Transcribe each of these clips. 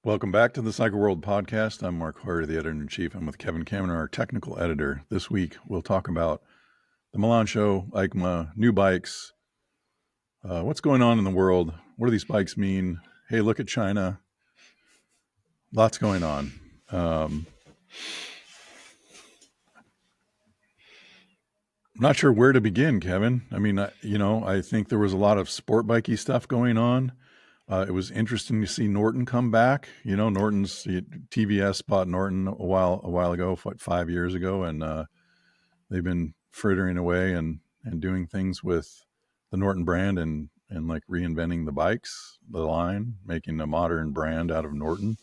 Welcome back to the Cycle World podcast. I'm Mark Hoyer, the editor-in-chief. I'm with Kevin Kaminer, our technical editor. This week, we'll talk about the Milan show, EICMA, new bikes, what's going on in the world, what do these bikes mean? Hey, look at China. Lots going on. I'm not sure where to begin, Kevin. I mean, I think there was a lot of sport bikey stuff going on. It was interesting to see Norton come back. Norton's TVS bought Norton a while ago, 5 years ago, and they've been frittering away and doing things with the Norton brand and like reinventing the bikes, the line, making a modern brand out of Norton.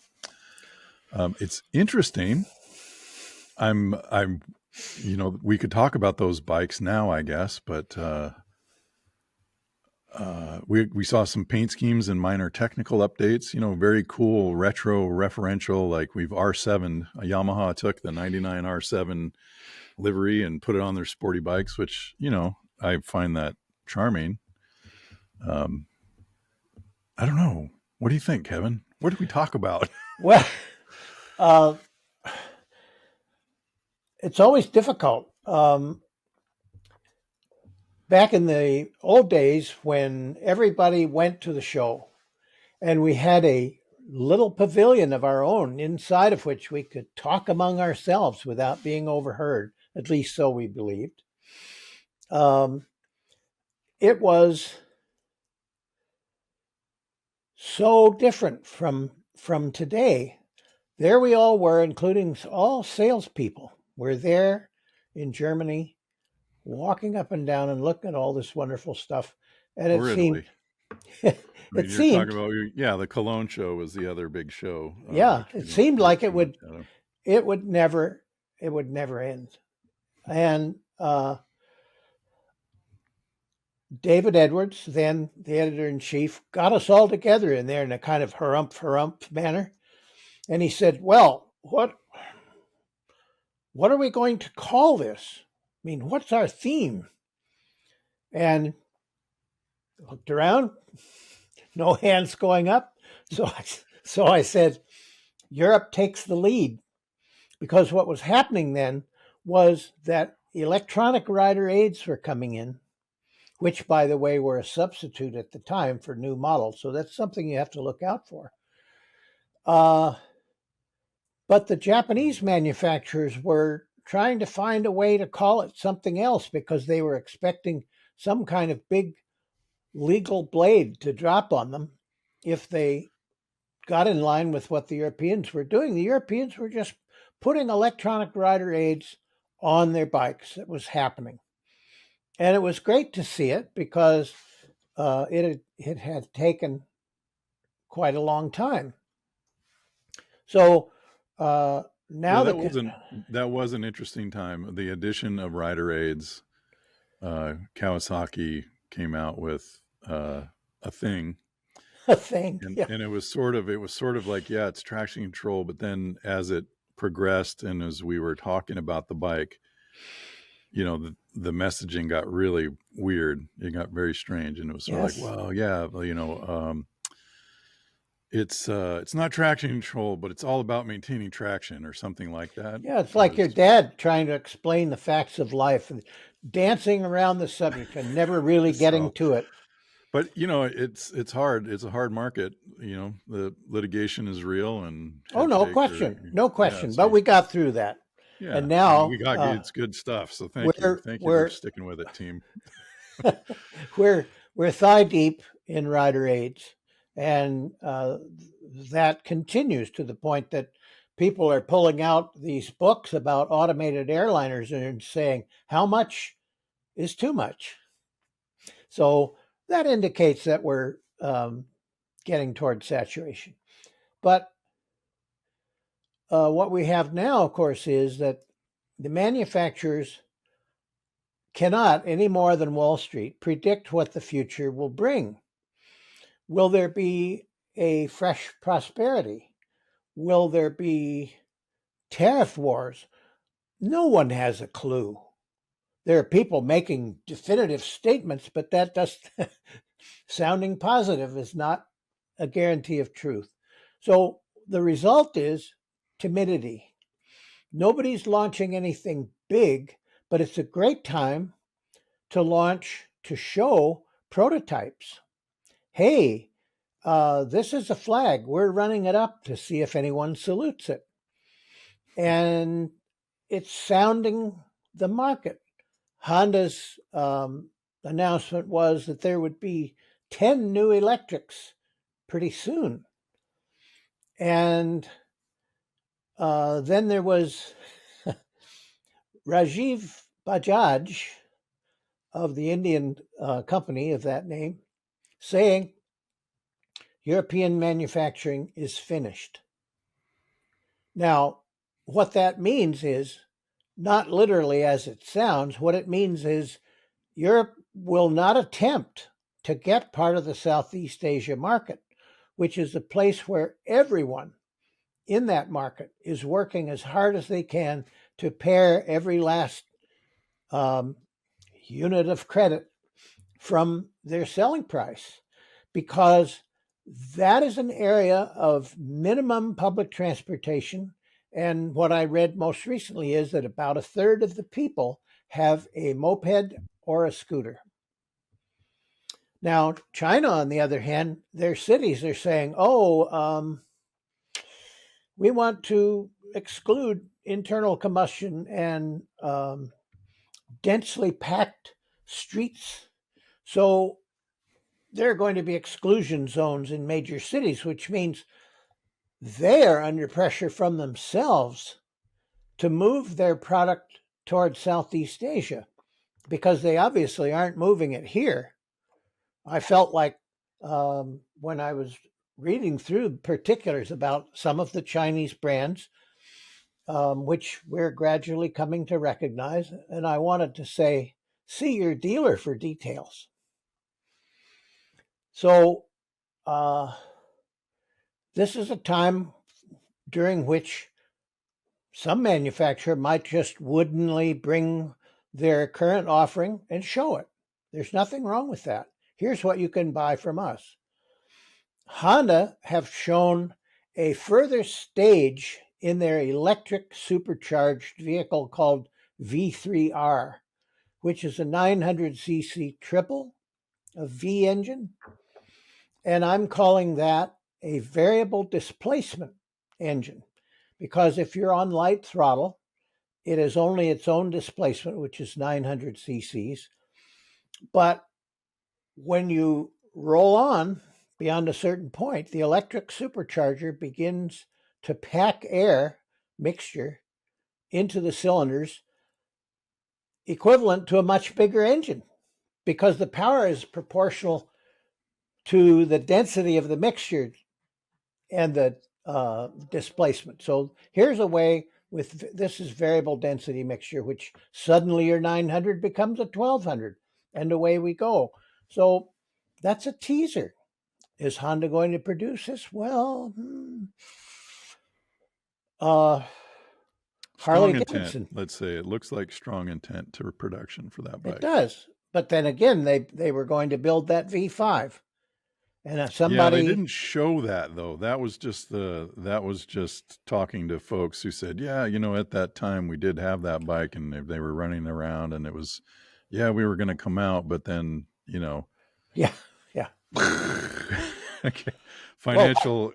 It's interesting. We could talk about those bikes now, I guess, but we saw some paint schemes and minor technical updates, very cool retro referential, like we've R7, Yamaha took the 99 R7 livery and put it on their sporty bikes, which, I find that charming. I don't know. What do you think, Kevin? What did we talk about? Well, it's always difficult. Back in the old days when everybody went to the show and we had a little pavilion of our own inside of which we could talk among ourselves without being overheard, at least so we believed. It was so different from today. There we all were, including all salespeople. We're there in Germany, walking up and down and looking at all this wonderful stuff. And it seemed, talking about, the Cologne show was the other big show. It seemed like it would never end. And David Edwards, then the editor-in-chief, got us all together in there in a kind of harumph manner. And he said, well, what are we going to call this? I mean, what's our theme? And looked around, no hands going up. So I said, Europe takes the lead. Because what was happening then was that electronic rider aids were coming in, which, by the way, were a substitute at the time for new models. So that's something you have to look out for. But the Japanese manufacturers were trying to find a way to call it something else because they were expecting some kind of big legal blade to drop on them if they got in line with what the Europeans were doing. The Europeans were just putting electronic rider aids on their bikes. It was happening. And it was great to see it because it had taken quite a long time. So now that was an interesting time. The addition of rider aids, Kawasaki came out with a thing. And it was sort of like, it's traction control. But then as it progressed and as we were talking about the bike, the messaging got really weird. It got very strange. And it was sort of like, well, it's not traction control, but it's all about maintaining traction or something like that. Yeah, it's like your dad trying to explain the facts of life and dancing around the subject and never really getting to it. But it's hard. It's a hard market. The litigation is real, and no question. But we got through that. Yeah, and now we got it's good stuff. So thank you for sticking with it, team. we're thigh deep in rider aids, and that continues to the point that people are pulling out these books about automated airliners and saying how much is too much. So that indicates that we're getting toward saturation. But what we have now, of course, is that the manufacturers cannot, any more than Wall Street, predict what the future will bring. Will there be a fresh prosperity? Will there be tariff wars? No one has a clue. There are people making definitive statements, but that just sounding positive is not a guarantee of truth. So the result is timidity. Nobody's launching anything big, but it's a great time to show prototypes. Hey, this is a flag. We're running it up to see if anyone salutes it. And it's sounding the market. Honda's announcement was that there would be 10 new electrics pretty soon. And then there was Rajiv Bajaj of the Indian company of that name saying European manufacturing is finished. Now, what that means is not literally as it sounds. What it means is Europe will not attempt to get part of the Southeast Asia market, which is a place where everyone in that market is working as hard as they can to pare every last unit of credit from their selling price, because that is an area of minimum public transportation. And what I read most recently is that about a third of the people have a moped or a scooter. Now, China, on the other hand, their cities are saying, we want to exclude internal combustion and densely packed streets. So there are going to be exclusion zones in major cities, which means they are under pressure from themselves to move their product towards Southeast Asia, because they obviously aren't moving it here. I felt like when I was reading through particulars about some of the Chinese brands, which we're gradually coming to recognize, and I wanted to say, see your dealer for details. So this is a time during which some manufacturer might just woodenly bring their current offering and show it. There's nothing wrong with that. Here's what you can buy from us. Honda have shown a further stage in their electric supercharged vehicle called V3R, which is a 900cc triple, a V engine. And I'm calling that a variable displacement engine, because if you're on light throttle, it is only its own displacement, which is 900 cc's. But when you roll on beyond a certain point, the electric supercharger begins to pack air mixture into the cylinders, equivalent to a much bigger engine, because the power is proportional to the density of the mixture and the displacement. So here's a way this is variable density mixture, which suddenly your 900 becomes a 1200, and away we go. So that's a teaser. Is Honda going to produce this? Well, Harley Strong Davidson. intent. Let's say it looks like strong intent to production for that bike. It does. But then again, they were going to build that V5. And if somebody, yeah, they didn't show that though. That was just talking to folks who said, yeah, at that time we did have that bike and they were running around and it was, yeah, we were going to come out, but then, yeah. okay. Financial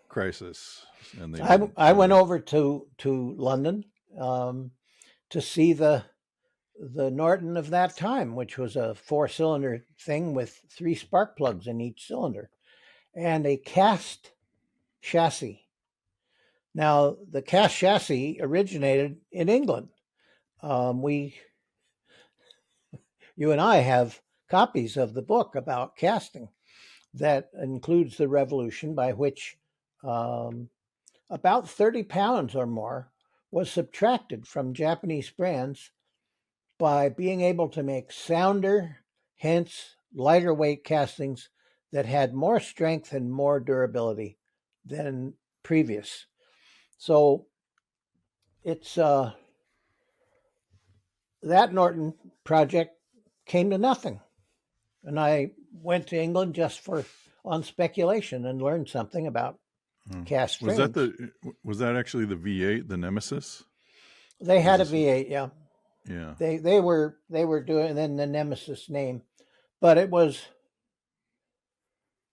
crisis. And I went over to London to see the Norton of that time, which was a 4-cylinder thing with 3 spark plugs in each cylinder and a cast chassis. Now, the cast chassis originated in England. You and I have copies of the book about casting that includes the revolution by which about 30 pounds or more was subtracted from Japanese brands by being able to make sounder, hence lighter weight castings that had more strength and more durability than previous. So it's that Norton project came to nothing. And I went to England just on speculation and learned something about Oh. cast Was that frames. was that actually the V8, the Nemesis? They Was had a this? V8, yeah. Yeah, They were doing, and then the Nemesis name, but it was,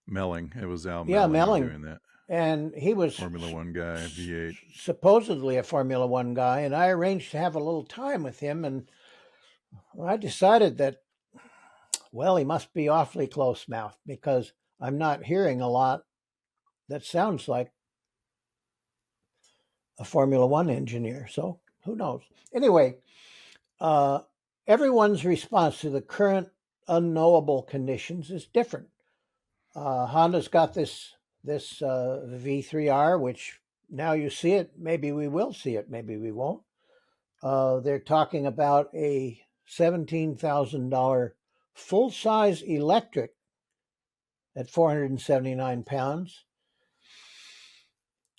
Melling. It was Al yeah, Melling Melling, doing that. and he was Formula One guy, V8. supposedly a Formula One guy, and I arranged to have a little time with him, and I decided that, well, he must be awfully close mouthed because I'm not hearing a lot that sounds like a Formula One engineer. So who knows? Anyway, uh, everyone's response to the current unknowable conditions is different. Honda's got this V3R, which now you see it. Maybe we will see it. Maybe we won't. They're talking about a $17,000 full size electric at 479 pounds,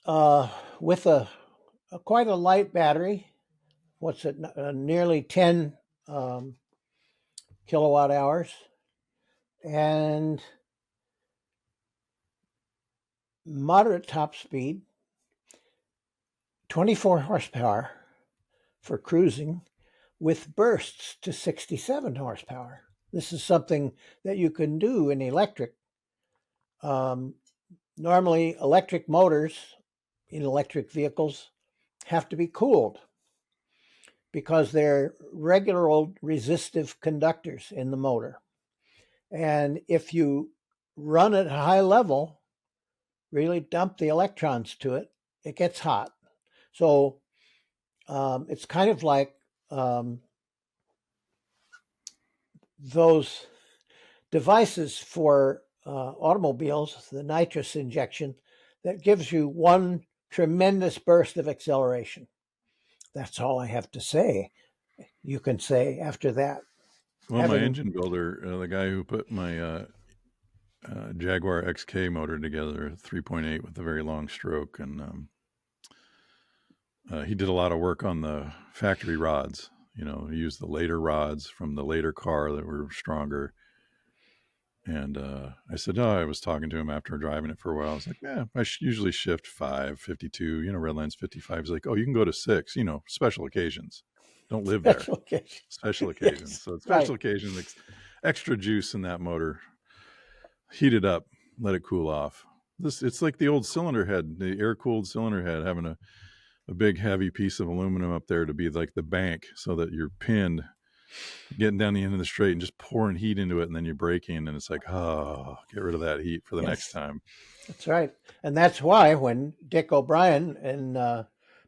with a quite a light battery. What's it? Nearly 10 um, kilowatt hours, and moderate top speed, 24 horsepower for cruising, with bursts to 67 horsepower. This is something that you can do in electric. Um, Normally, electric motors in electric vehicles have to be cooled because they're regular old resistive conductors in the motor. And if you run at high level, really dump the electrons to it, it gets hot. So it's kind of like those devices for automobiles, the nitrous injection, that gives you one tremendous burst of acceleration. That's all I have to say. You can say after that. Well, my engine builder, the guy who put my Jaguar XK motor together, 3.8 with a very long stroke, and he did a lot of work on the factory rods. You know, he used the later rods from the later car that were stronger. And I said, oh, I was talking to him after driving it for a while. I was like, yeah, I usually shift 5, 52, red line's 55. He's like, oh, you can go to 6, special occasions. Don't live there. Special occasion. Special occasions. Yes, So special right. occasion, extra juice in that motor. Heat it up, let it cool off. It's like the old cylinder head, the air-cooled cylinder head, having a big heavy piece of aluminum up there to be like the bank so that you're pinned getting down the end of the straight and just pouring heat into it, and then you're braking, and it's like, oh, get rid of that heat for the next time. That's right. And that's why when Dick O'Brien and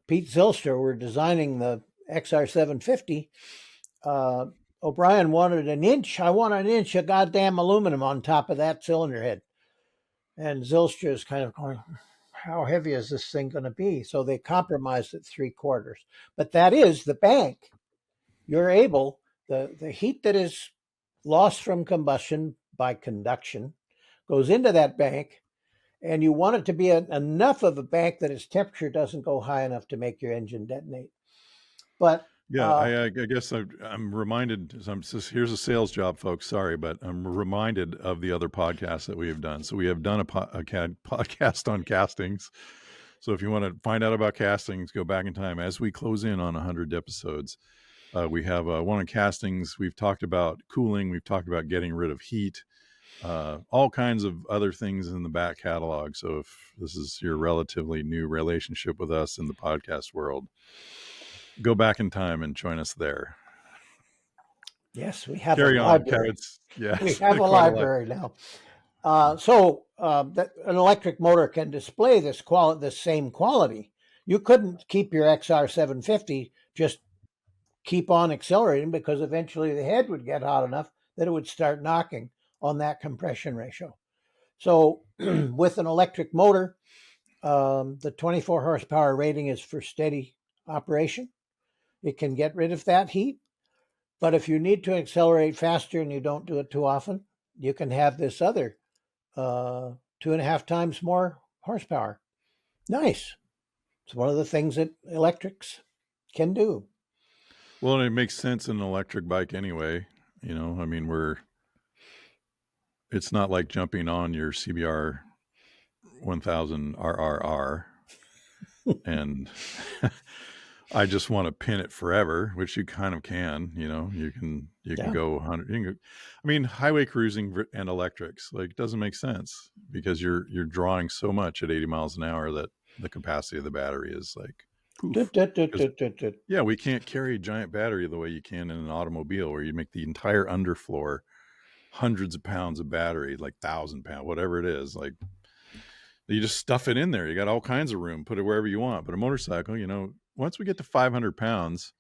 Pete Zylstra were designing the XR750, O'Brien wanted an inch. I want an inch of goddamn aluminum on top of that cylinder head. And Zylstra is kind of going, how heavy is this thing going to be? So they compromised at 3/4. But that is the bank. You're able, the heat that is lost from combustion by conduction goes into that bank, and you want it to be enough of a bank that its temperature doesn't go high enough to make your engine detonate. But yeah, I guess I'm reminded. Here's a sales job, folks. Sorry, but I'm reminded of the other podcasts that we have done. So we have done a podcast on castings. So if you want to find out about castings, go back in time as we close in on 100 episodes. We have one on castings. We've talked about cooling. We've talked about getting rid of heat. All kinds of other things in the back catalog. So if this is your relatively new relationship with us in the podcast world, go back in time and join us there. Yes, we have Carry a on, library. Yes, we have a library now. That an electric motor can display this same quality. You couldn't keep your XR750 just keep on accelerating, because eventually the head would get hot enough that it would start knocking on that compression ratio. So with an electric motor, the 24 horsepower rating is for steady operation. It can get rid of that heat. But if you need to accelerate faster and you don't do it too often, you can have this other 2.5 times more horsepower. Nice. It's one of the things that electrics can do. Well, and it makes sense in an electric bike anyway. I mean, it's not like jumping on your CBR 1000 RRR, and I just want to pin it forever, which you kind of can. You can Yeah. go 100. I mean, highway cruising and electrics, like, doesn't make sense because you're drawing so much at 80 miles an hour that the capacity of the battery is like Tut, poof. tut, tut, Because tut, tut, tut. yeah, we can't carry a giant battery the way you can in an automobile, where you make the entire underfloor hundreds of pounds of battery, like 1,000 pounds, whatever it is. Like, you just stuff it in there. You got all kinds of room, put it wherever you want. But a motorcycle, once we get to 500 pounds,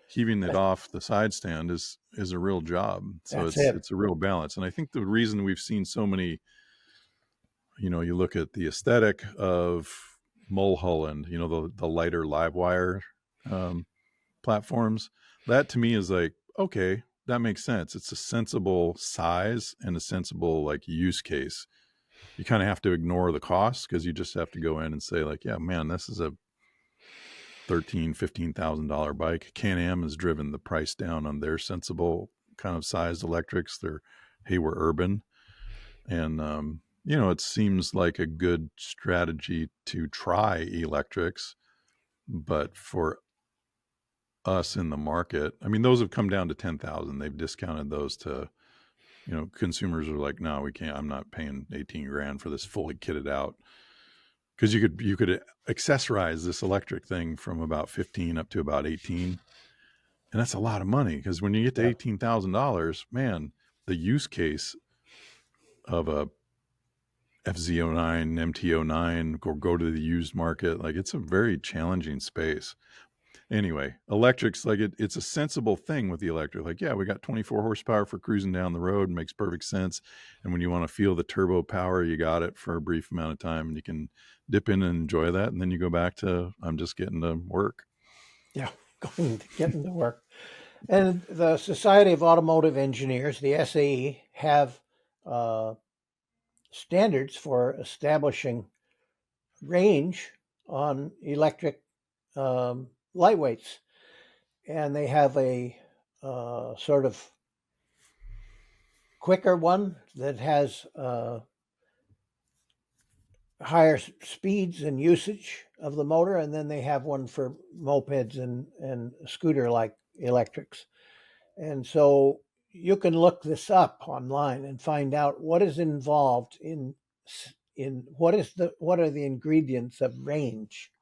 heaving it off the side stand is a real job. So That's it's it. it's a real balance. And I think the reason we've seen so many, you look at the aesthetic of Mulholland, the lighter live wire platforms, that to me is like, okay, that makes sense. It's a sensible size and a sensible, like, use case. You kind of have to ignore the costs because you just have to go in and say, like, yeah, man, this is a $15,000 bike. Can-Am has driven the price down on their sensible kind of sized electrics. We're urban. And, it seems like a good strategy to try electrics. But for us in the market, I mean, those have come down to 10,000. They've discounted those to, consumers are like, no, we can't. I'm not paying 18 grand for this fully kitted out. Because you could accessorize this electric thing from about 15 up to about 18, and that's a lot of money. Because when you get to Yeah. $18,000, man, the use case of a FZ09, MT09, or go to the used market, like, it's a very challenging space. Anyway, electrics, like, it's a sensible thing with the electric. Like, yeah, we got 24 horsepower for cruising down the road, makes perfect sense. And when you want to feel the turbo power, you got it for a brief amount of time, and you can dip in and enjoy that. And then you go back to, I'm just getting to work. Yeah. Getting to work. And the Society of Automotive Engineers, the SAE, have standards for establishing range on electric lightweights. And they have a sort of quicker one that has higher speeds and usage of the motor, and then they have one for mopeds and scooter-like electrics. And so you can look this up online and find out what is involved in what are the ingredients of range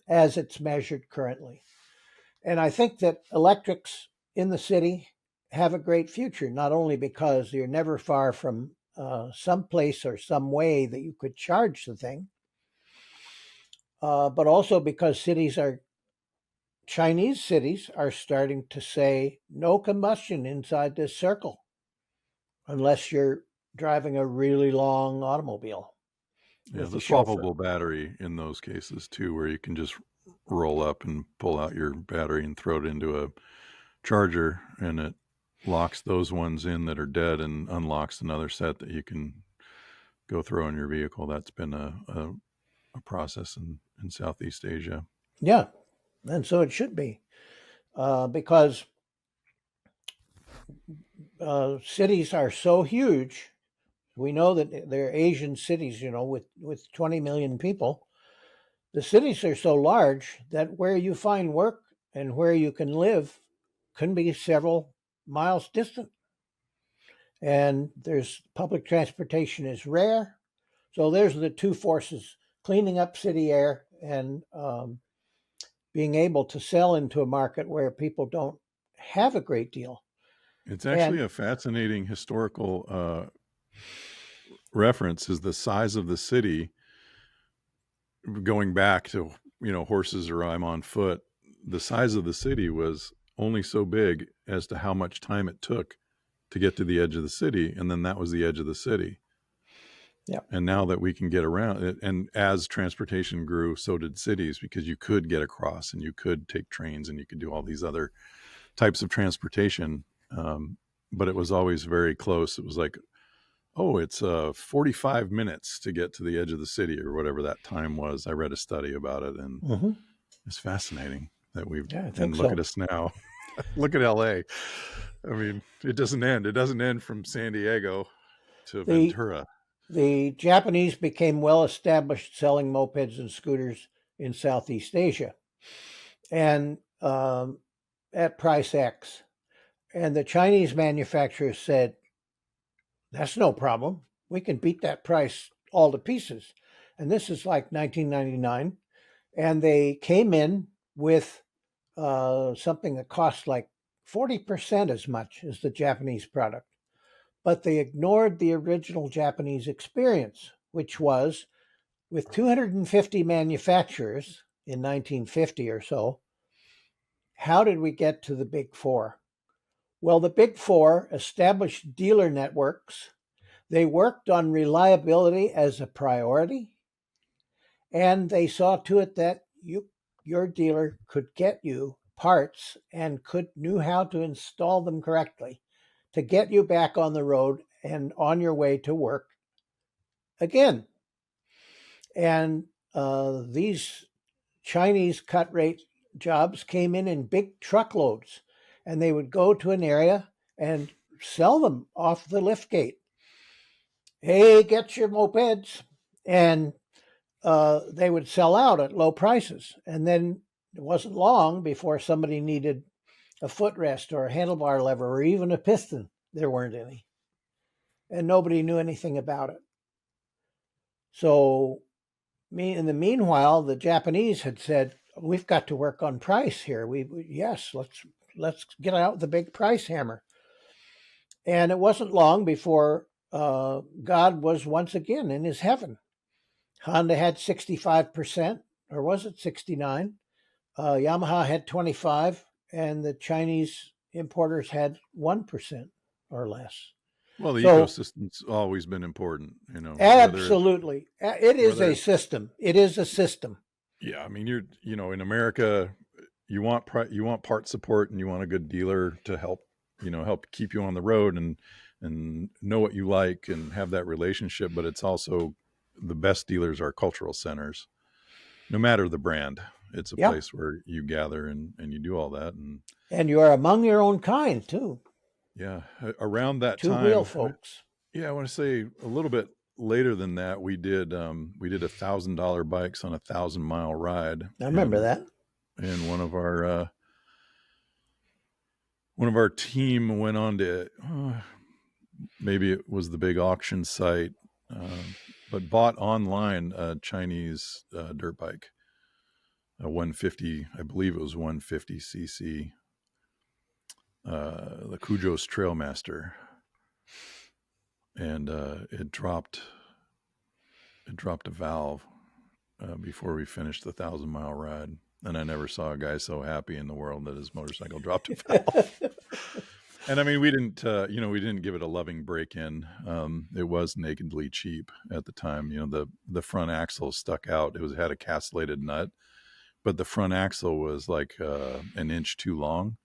as it's measured currently. And I think that electrics in the city have a great future, not only because you're never far from some place or some way that you could charge the thing, but also because Chinese cities are starting to say no combustion inside this circle unless you're driving a really long automobile Yeah, with the the chauffeur. swappable battery in those cases too, where you can just roll up and pull out your battery and throw it into a charger, and it locks those ones in that are dead and unlocks another set that you can go throw in your vehicle. That's been a process in Southeast Asia. Yeah, and so it should be because cities are so huge. We know that they're Asian cities, with 20 million people. The cities are so large that where you find work and where you can live can be several miles distant. And there's public transportation is rare. So there's the two forces: cleaning up city air and being able to sell into a market where people don't have a great deal. It's actually And a fascinating historical reference, is the size of the city going back to, horses or I'm on foot. The size of the city was only so big as to how much time it took to get to the edge of the city, and then that was the edge of the city. yeah, And now that we can get around it, and as transportation grew, so did cities, because you could get across and you could take trains and you could do all these other types of transportation. But it was always very close. It was like, oh, it's 45 minutes to get to the edge of the city, or whatever that time was. I read a study about it, and it's fascinating that yeah, I think and look so. at us now. Look at LA. I mean, it doesn't end. It doesn't end from San Diego to The Ventura. the Japanese became well established selling mopeds and scooters in Southeast Asia, and at price X. And the Chinese manufacturers said, "That's no problem. We can beat that price all to pieces." And this is like 1999, and they came in with something that cost like 40% as much as the Japanese product. But they ignored the original Japanese experience, which was with 250 manufacturers in 1950 or so. How did we get to the big four? Well, the big four established dealer networks. They worked on reliability as a priority, and they saw to it that your dealer could get you parts and knew how to install them correctly to get you back on the road and on your way to work again. And these Chinese cut rate jobs came in big truckloads, and they would go to an area and sell them off the lift gate. Hey, get your mopeds. And they would sell out at low prices. And then it wasn't long before somebody needed a footrest or a handlebar lever or even a piston. There weren't any. And nobody knew anything about it. So in the meanwhile, the Japanese had said, "We've got to work on price here. Yes, let's get out the big price hammer." And it wasn't long before God was once again in his heaven. Honda had 65%, or was it 69? Yamaha had 25, and the Chinese importers had 1% or less. Well, the So ecosystem's always been important, you know. absolutely, it is a system. It is a system. Yeah, I mean, in America, you want part support, and you want a good dealer to help keep you on the road and know what you like and have that relationship. But it's also the best dealers are cultural centers, no matter the brand. It's a place where you gather and you do all that, and you are among your own kind too. Yeah, around that time, two-wheel folks. Yeah, I want to say a little bit later than that, we did $1,000 bikes on a 1,000-mile ride. I remember that. And one of our team went on to maybe it was the big auction site, but bought online a Chinese dirt bike, a 150, I believe it was 150 cc, the Kujos Trailmaster, and it dropped a valve before we finished the 1,000-mile ride. And I never saw a guy so happy in the world that his motorcycle dropped a valve. And I mean, we didn't give it a loving break-in. It was nakedly cheap at the time. The front axle stuck out. It had a castellated nut, but the front axle was like an inch too long.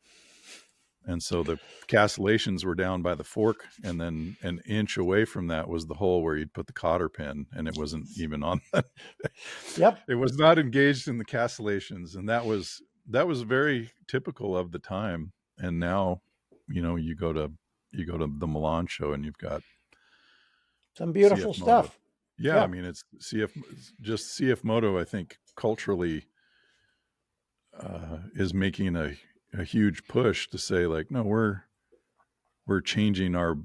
And so the castellations were down by the fork, and then an inch away from that was the hole where you'd put the cotter pin, and it wasn't even on that. Yep. It was not engaged in the castellations, and that was very typical of the time. And now, you go to the Milan show, and you've got some beautiful stuff. Yeah, I mean, it's CF Moto, I think, culturally is making a huge push to say, like, no, we're changing our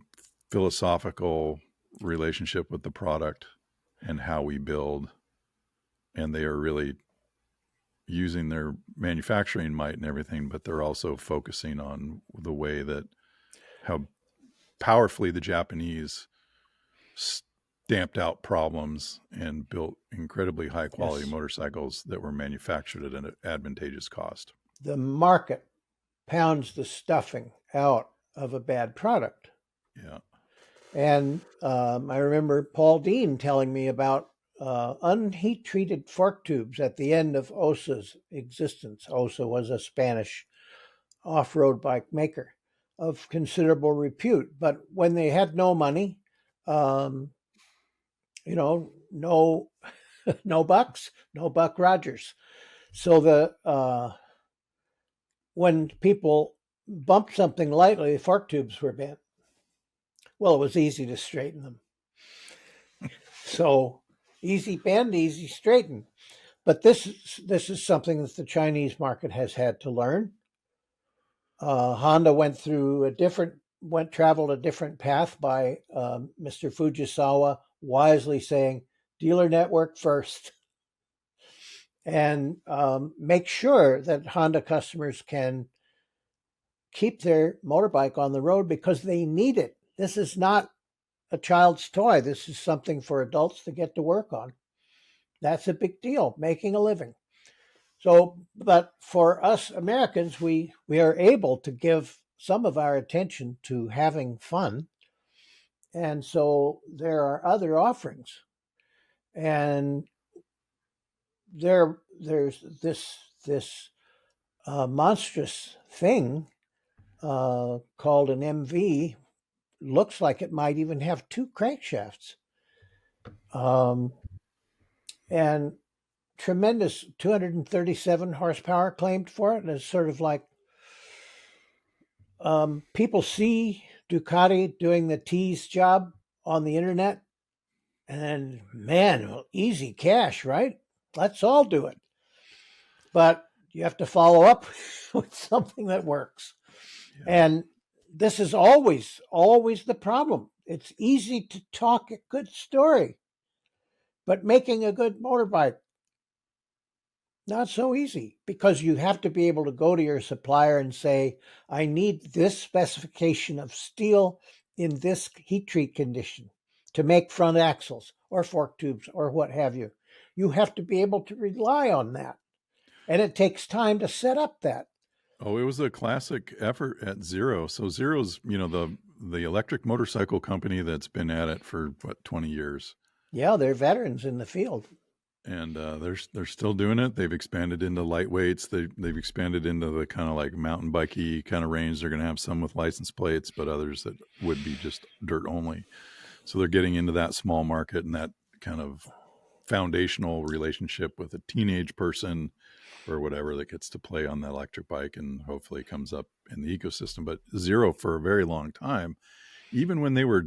philosophical relationship with the product and how we build. And they are really using their manufacturing might and everything, but they're also focusing on the way that how powerfully the Japanese stamped out problems and built incredibly high quality motorcycles that were manufactured at an advantageous cost. The market pounds the stuffing out of a bad product. Yeah. And I remember Paul Dean telling me about unheat treated fork tubes at the end of OSA's existence. OSA was a Spanish off-road bike maker of considerable repute, but when they had no money, no bucks, no Buck Rogers. So when people bumped something lightly, the fork tubes were bent. Well, it was easy to straighten them. So easy bend, easy straighten. But this is something that the Chinese market has had to learn. Honda traveled a different path by Mr. Fujisawa wisely saying, dealer network first, and make sure that Honda customers can keep their motorbike on the road because they need it. This is not a child's toy. This is something for adults to get to work on. That's a big deal, making a living. So, but for us Americans, we are able to give some of our attention to having fun. And so there are other offerings. And there's this monstrous thing called an MV. Looks like it might even have two crankshafts. And tremendous 237 horsepower claimed for it. And it's sort of like people see Ducati doing the tease job on the internet, and man, well, easy cash, right? Let's all do it. But you have to follow up with something that works. Yeah. And this is always the problem. It's easy to talk a good story, but making a good motorbike, not so easy, because you have to be able to go to your supplier and say, I need this specification of steel in this heat treat condition to make front axles or fork tubes or what have you. You have to be able to rely on that. And it takes time to set up that. Oh, it was a classic effort at Zero. So Zero's, the electric motorcycle company that's been at it for 20 years. Yeah, they're veterans in the field. And they're still doing it. They've expanded into lightweights. They've expanded into the kind of like mountain bikey kind of range. They're going to have some with license plates, but others that would be just dirt only. So they're getting into that small market and that kind of foundational relationship with a teenage person or whatever that gets to play on the electric bike and hopefully comes up in the ecosystem. But Zero, for a very long time, even when they were,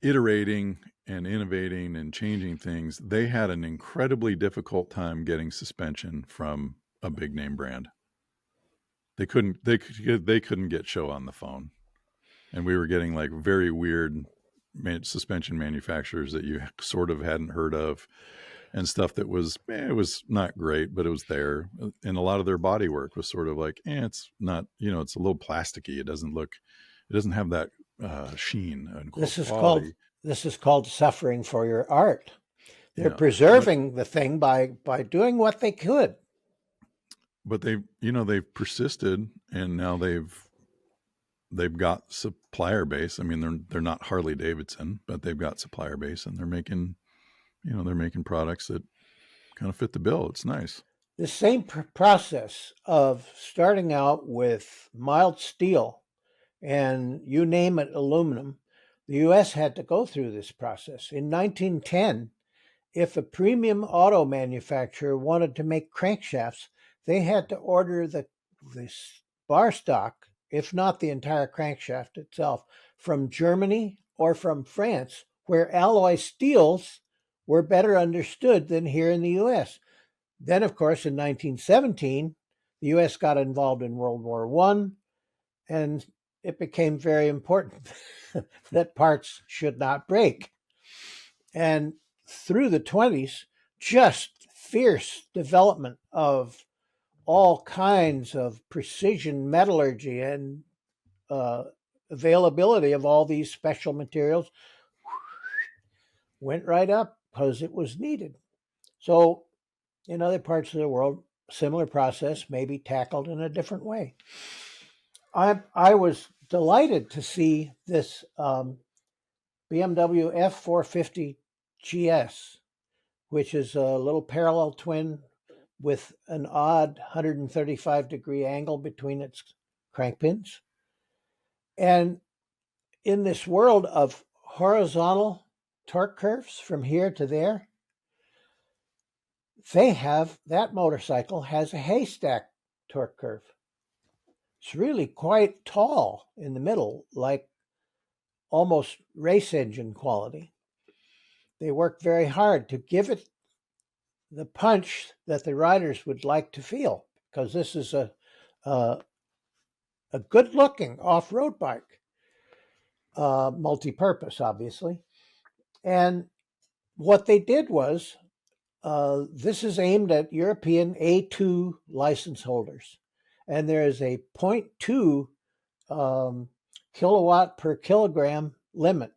iterating and innovating and changing things, they had an incredibly difficult time getting suspension from a big name brand. They couldn't get show on the phone, and we were getting like very weird suspension manufacturers that you sort of hadn't heard of, and stuff that was it was not great, but it was there. And a lot of their body work was sort of like, it's not, it's a little plasticky. It doesn't have that sheen and quality. This is called suffering for your art. They're Yeah, preserving the thing by doing what they could. but they've persisted, and now they've got supplier base. I mean, they're not Harley Davidson, but they've got supplier base, and they're making products that kind of fit the bill. It's nice. The same process of starting out with mild steel and you name it, aluminum, the U.S. had to go through this process. In 1910, if a premium auto manufacturer wanted to make crankshafts, they had to order the bar stock, if not the entire crankshaft itself, from Germany or from France, where alloy steels were better understood than here in the U.S. Then, of course, in 1917, the U.S. got involved in World War I, and it became very important that parts should not break. And through the 20s, just fierce development of all kinds of precision metallurgy and availability of all these special materials went right up because it was needed. So in other parts of the world, similar process may be tackled in a different way. I was delighted to see this BMW F450 GS, which is a little parallel twin with an odd 135-degree angle between its crank pins. And in this world of horizontal torque curves from here to there, that motorcycle has a haystack torque curve. It's really quite tall in the middle, like almost race engine quality. They work very hard to give it the punch that the riders would like to feel, because this is a good-looking off-road bike, multi-purpose, obviously. And what they did was, this is aimed at European A2 license holders, and there is a 0.2 kilowatt per kilogram limit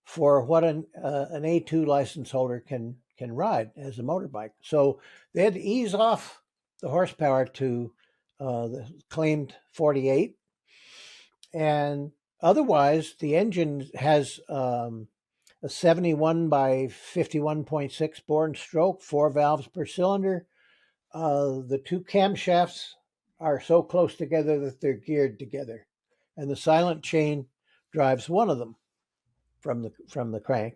for what an A2 license holder can ride as a motorbike. So they had to ease off the horsepower to the claimed 48, and otherwise the engine has a 71 by 51.6 bore and stroke, 4 valves per cylinder. The two camshafts are so close together that they're geared together, and the silent chain drives one of them from the crank.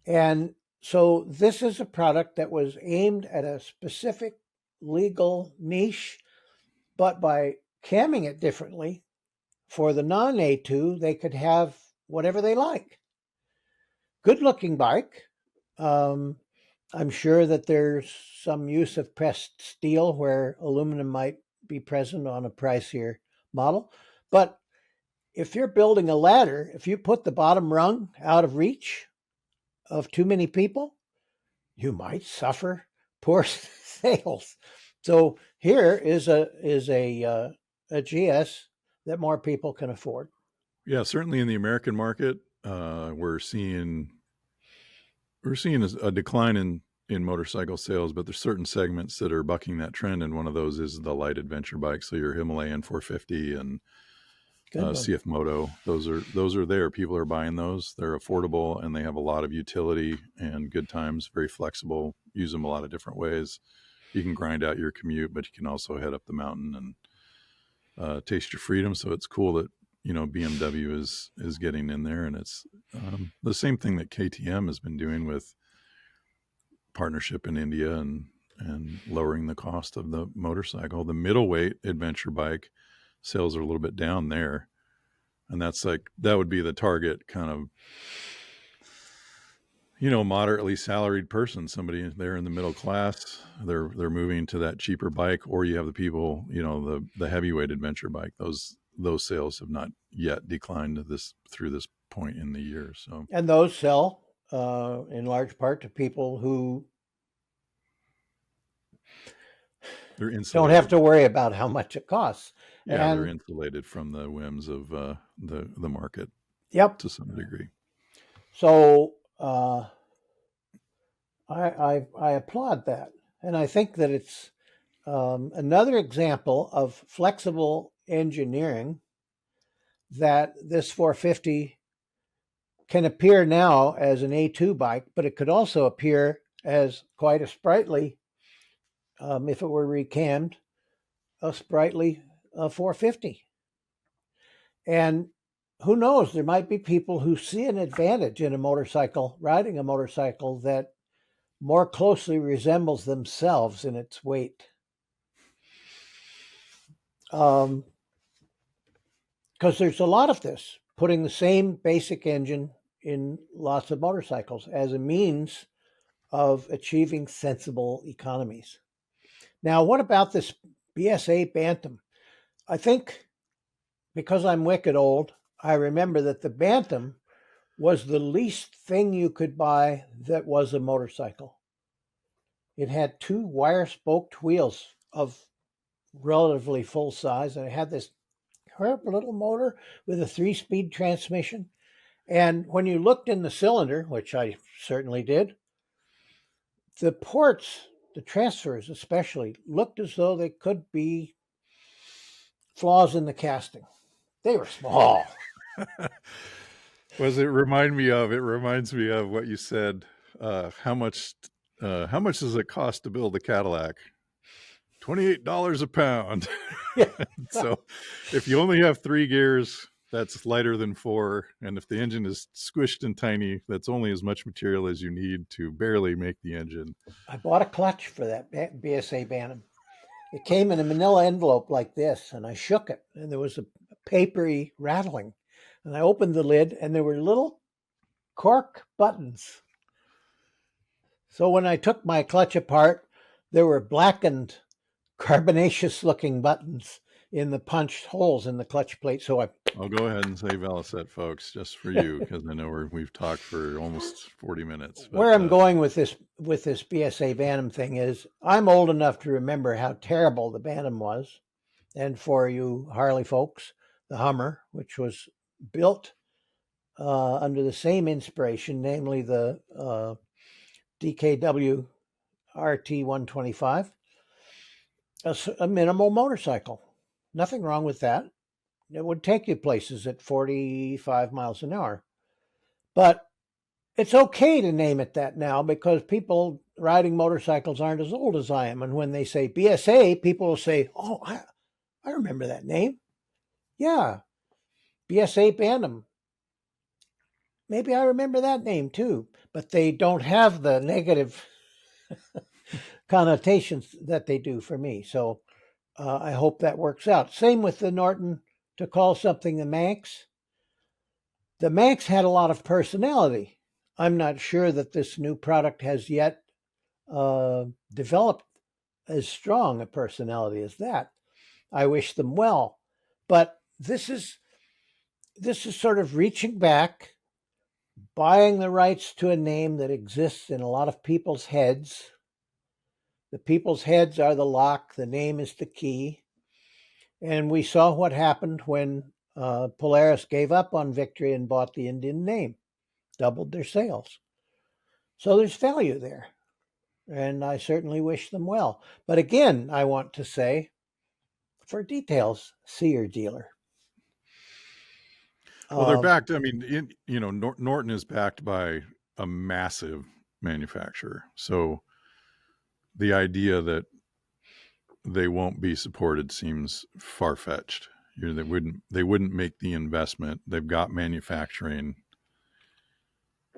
And so this is a product that was aimed at a specific legal niche, but by camming it differently, for the non-A2, they could have whatever they like. Good looking bike. I'm sure that there's some use of pressed steel where aluminum might be present on a pricier model. But if you're building a ladder, if you put the bottom rung out of reach of too many people, you might suffer poor sales. So here is a GS that more people can afford. Yeah, certainly in the American market, we're seeing a decline in motorcycle sales, but there's certain segments that are bucking that trend, and one of those is the light adventure bikes. So your Himalayan 450 and CF Moto, those are there. People are buying those. They're affordable and they have a lot of utility and good times. Very flexible. Use them a lot of different ways. You can grind out your commute, but you can also head up the mountain and taste your freedom. So it's cool that BMW is getting in there, and it's the same thing that KTM has been doing with partnership in India and lowering the cost of the motorcycle. The middleweight adventure bike sales are a little bit down there, and that would be the target kind of moderately salaried person, somebody there in the middle class. They're moving to that cheaper bike, or you have the people, the heavyweight adventure bike. Those sales have not yet declined through this point in the year. So, and those sell in large part to people who don't have to worry about how much it costs. Yeah, they're insulated from the whims of the market. Yep, to some degree. So I applaud that, and I think that it's another example of flexible engineering, that this 450 can appear now as an A2 bike, but it could also appear as quite a sprightly, if it were recammed, a sprightly 450. And who knows, there might be people who see an advantage in riding a motorcycle that more closely resembles themselves in its weight. Because there's a lot of this, putting the same basic engine in lots of motorcycles as a means of achieving sensible economies. Now, what about this BSA Bantam? I think, because I'm wicked old, I remember that the Bantam was the least thing you could buy that was a motorcycle. It had 2 wire-spoked wheels of relatively full size, and it had this horrible little motor with a 3-speed transmission. And when you looked in the cylinder, which I certainly did, the ports, the transfers especially, looked as though they could be flaws in the casting. They were small. It reminds me of what you said. How much does it cost to build a Cadillac? $28 a pound. Yeah. So if you only have 3 gears, that's lighter than 4. And if the engine is squished and tiny, that's only as much material as you need to barely make the engine. I bought a clutch for that BSA Bantam. It came in a manila envelope like this, and I shook it, and there was a papery rattling. And I opened the lid, and there were little cork buttons. So when I took my clutch apart, there were blackened, carbonaceous looking buttons in the punched holes in the clutch plate. So I'll go ahead and say Velisette, folks, just for you, because I know we've talked for almost 40 minutes. But where I'm going with this BSA Bantam thing is I'm old enough to remember how terrible the Bantam was. And for you Harley folks, the Hummer, which was built under the same inspiration, namely the DKW RT 125, a minimal motorcycle. Nothing wrong with that. It would take you places at 45 miles an hour. But it's okay to name it that now because people riding motorcycles aren't as old as I am. And when they say BSA, people will say, oh, I remember that name. Yeah, BSA Bantam. Maybe I remember that name too. But they don't have the negative connotations that they do for me. So I hope that works out. Same with the Norton to call something the Manx. The Manx had a lot of personality. I'm not sure that this new product has yet developed as strong a personality as that. I wish them well, but this is sort of reaching back, buying the rights to a name that exists in a lot of people's heads. The people's heads are the lock. The name is the key. And we saw what happened when Polaris gave up on victory and bought the Indian name, doubled their sales. So there's value there. And I certainly wish them well. But again, I want to say, for details, see your dealer. well, they're backed. I mean, Norton is backed by a massive manufacturer. So the idea that they won't be supported seems far-fetched. They wouldn't make the investment. They've got manufacturing.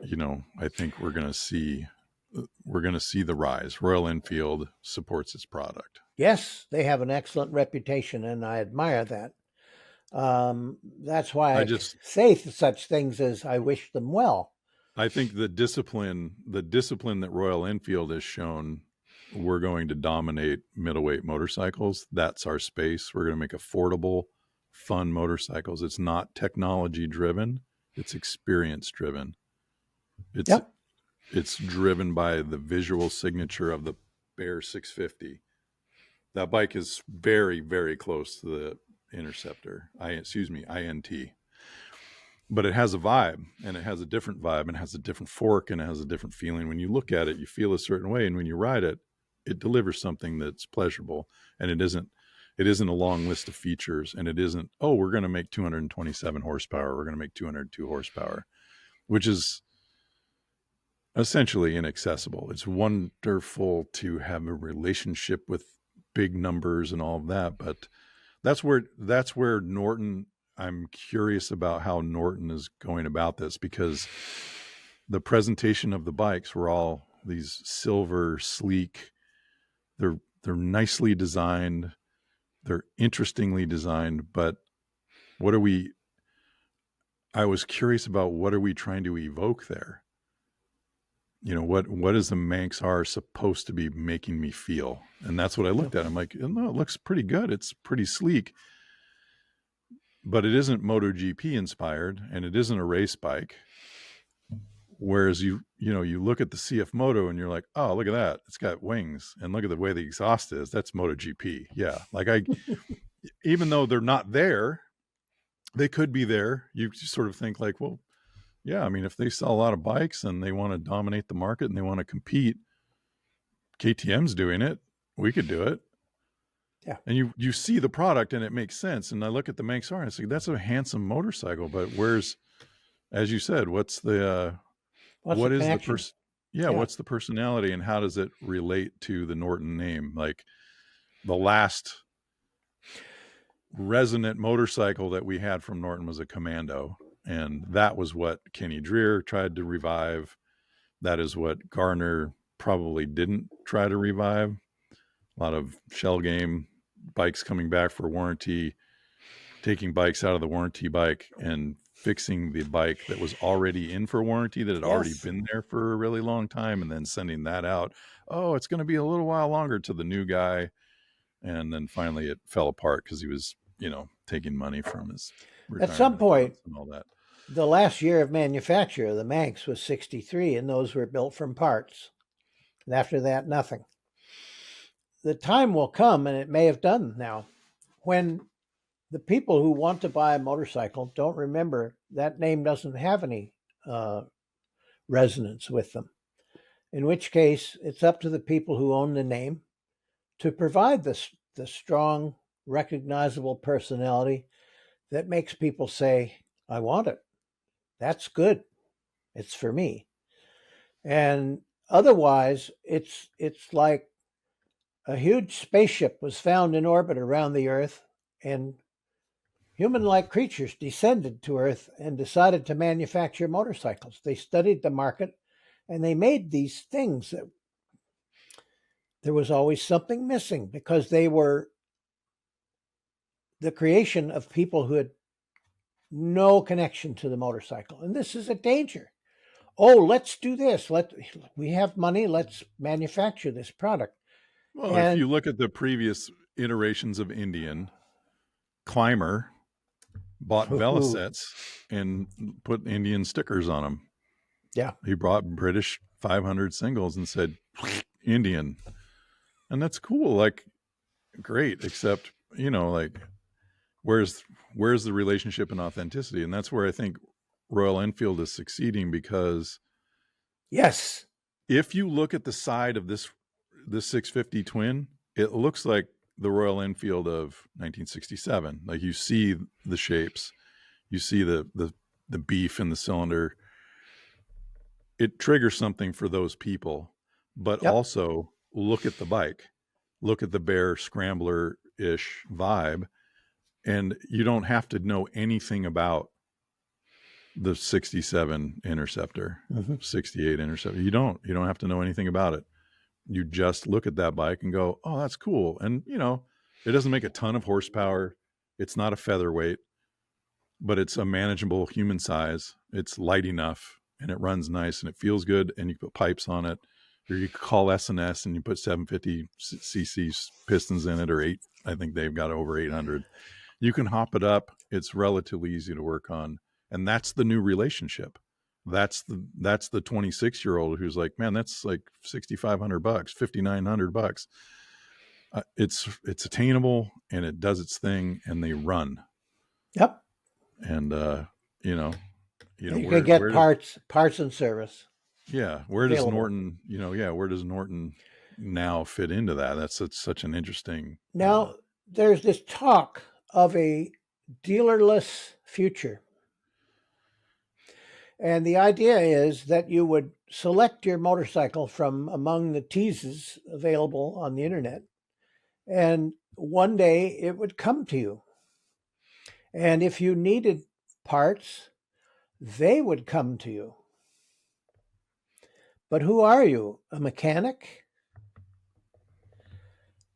I think we're going to see the rise. Royal Enfield supports its product. Yes, they have an excellent reputation, and I admire that. That's why I say such things as I wish them well. I think the discipline that Royal Enfield has shown, we're going to dominate middleweight motorcycles. That's our space. We're going to make affordable, fun motorcycles. It's not technology driven. It's experience driven. It's driven by the visual signature of the Bear 650. That bike is very, very close to the Interceptor. INT. But it has a vibe, and it has a different vibe, and it has a different fork, and it has a different feeling. When you look at it, you feel a certain way, and when you ride it, it delivers something that's pleasurable. And it isn't a long list of features, and it isn't, oh, we're going to make 227 horsepower, we're going to make 202 horsepower, which is essentially inaccessible. It's wonderful to have a relationship with big numbers and all of that, but that's where Norton, I'm curious about how Norton is going about this, because the presentation of the bikes were all these silver, sleek. They're nicely designed. They're interestingly designed, but I was curious about what are we trying to evoke there? What is the Manx R supposed to be making me feel? And that's what I looked at. I'm like, no, it looks pretty good. It's pretty sleek, but it isn't MotoGP inspired, and it isn't a race bike. Whereas you look at the CF Moto and you're like, oh, look at that. It's got wings, and look at the way the exhaust is. That's MotoGP. Yeah. Like even though they're not there, they could be there. You just sort of think like, well, yeah, I mean, if they sell a lot of bikes and they want to dominate the market and they want to compete, KTM's doing it. We could do it. Yeah. And you see the product and it makes sense. And I look at the Manx R and it's like, that's a handsome motorcycle, but as you said, what's the personality, and how does it relate to the Norton name? Like the last resonant motorcycle that we had from Norton was a Commando. And that was what Kenny Dreer tried to revive. That is what Garner probably didn't try to revive. A lot of shell game bikes coming back for warranty, taking bikes out of the warranty bike and fixing the bike that was already in for warranty, that had already Yes. been there for a really long time, and then sending that out. Oh, it's going to be a little while longer to the new guy. And then finally it fell apart because he was, taking money from his At some retirement point, accounts and all that. the last year of manufacture of the Manx was 63, and those were built from parts. And after that, nothing. The time will come, and it may have done now, when the people who want to buy a motorcycle don't remember that name doesn't have any uh, resonance with them. In which case, it's up to the people who own the name to provide the strong, recognizable personality that makes people say, I want it. That's good. It's for me. And otherwise, it's like a huge spaceship was found in orbit around the Earth, and human-like creatures descended to Earth and decided to manufacture motorcycles. They studied the market, and they made these things that there was always something missing because they were the creation of people who had no connection to the motorcycle. And this is a danger. Oh, let's do this. We have money. Let's manufacture this product. Well, if you And look at the previous iterations of Indian, Climber bought Velisets and put Indian stickers on them. yeah, He brought British 500 singles and said, Indian. And that's cool. Like, great. Except, like, where's the relationship and authenticity? And that's where I think Royal Enfield is succeeding, because yes, if you look at the side of this 650 twin, it looks like the Royal Enfield of 1967. Like, you see the shapes, you see the beef in the cylinder. It triggers something for those people, but yep, also look at the bike, look at the Bear Scrambler-ish vibe, and you don't have to know anything about the 67 Interceptor, 68 Interceptor. You don't have to know anything about it. You just look at that bike and go, oh, that's cool. And, it doesn't make a ton of horsepower. It's not a featherweight, but it's a manageable human size. It's light enough, and it runs nice, and it feels good. And you put pipes on it, or you call S&S and you put 750 cc pistons in it, or eight. I think they've got over 800. You can hop it up. It's relatively easy to work on. And that's the new relationship. That's the 26-year-old who's like, man, that's like $6,500, $5,900. It's attainable, and it does its thing, and they run. yep. And You can get parts and service. Yeah, where does available. Norton? Where does Norton now fit into that? That's such an interesting. Now, there's this talk of a dealerless future. And the idea is that you would select your motorcycle from among the teases available on the internet, and one day it would come to you. And if you needed parts, they would come to you. But who are you? A mechanic?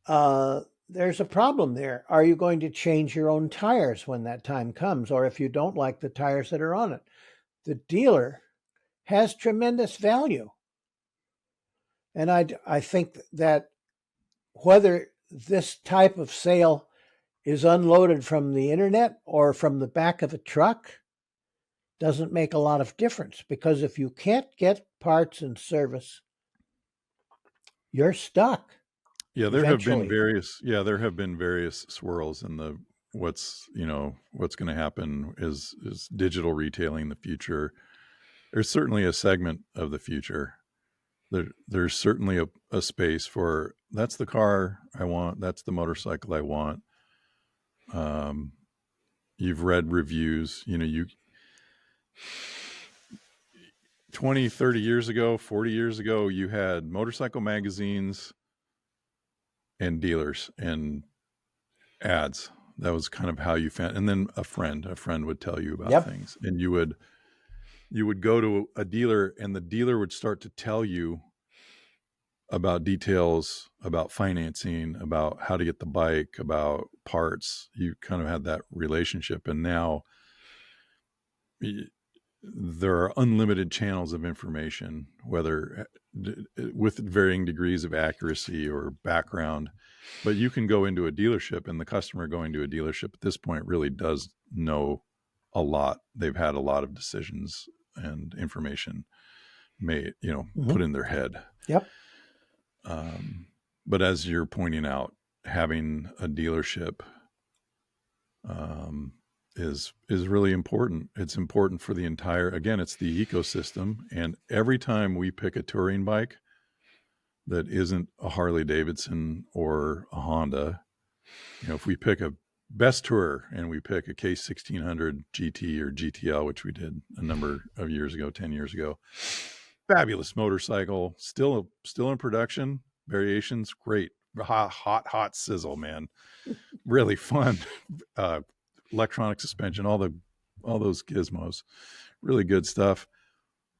There's a problem there. Are you going to change your own tires when that time comes? Or if you don't like the tires that are on it? The dealer has tremendous value. And I think that whether this type of sale is unloaded from the internet or from the back of a truck doesn't make a lot of difference, because if you can't get parts and service, you're stuck. Yeah, there eventually. have been various swirls in the what's going to happen is digital retailing the future. There's certainly a segment of the future. There's certainly a space for, that's the car I want, that's the motorcycle I want. You've read reviews, 20, 30 years ago, 40 years ago, you had motorcycle magazines and dealers and ads. That was kind of how you found, and then a friend would tell you about things, and you would go to a dealer, and the dealer would start to tell you about details, about financing, about how to get the bike, about parts. You kind of had that relationship. And now there are unlimited channels of information, whether with varying degrees of accuracy or background. But you can go into a dealership, and the customer going to a dealership at this point really does know a lot. They've had a lot of decisions and information made, Mm-hmm. put in their head. Yep. But as you're pointing out, having a dealership is really important. It's important for the entire. Again, it's the ecosystem. And every time we pick a touring bike that isn't a Harley Davidson or a Honda, if we pick a best tourer and we pick a K1600 GT or GTL, which we did a number of years ago, 10 years ago, fabulous motorcycle, still in production, variations, great, hot sizzle, man, really fun, electronic suspension, all those gizmos, really good stuff.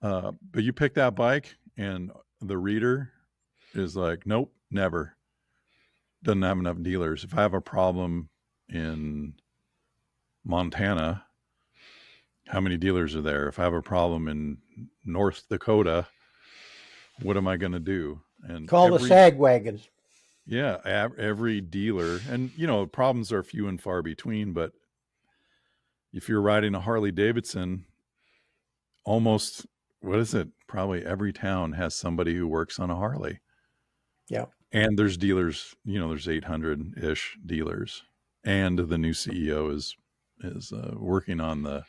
But you pick that bike and the reader is like, nope, never. Doesn't have enough dealers. If I have a problem in Montana, how many dealers are there? If I have a problem in North Dakota, what am I going to do? And Call the sag wagons. Yeah, every dealer, and problems are few and far between. But if you're riding a Harley Davidson, almost, what is it? Probably every town has somebody who works on a Harley. Yeah. And there's dealers, there's 800-ish dealers. And the new CEO is working on the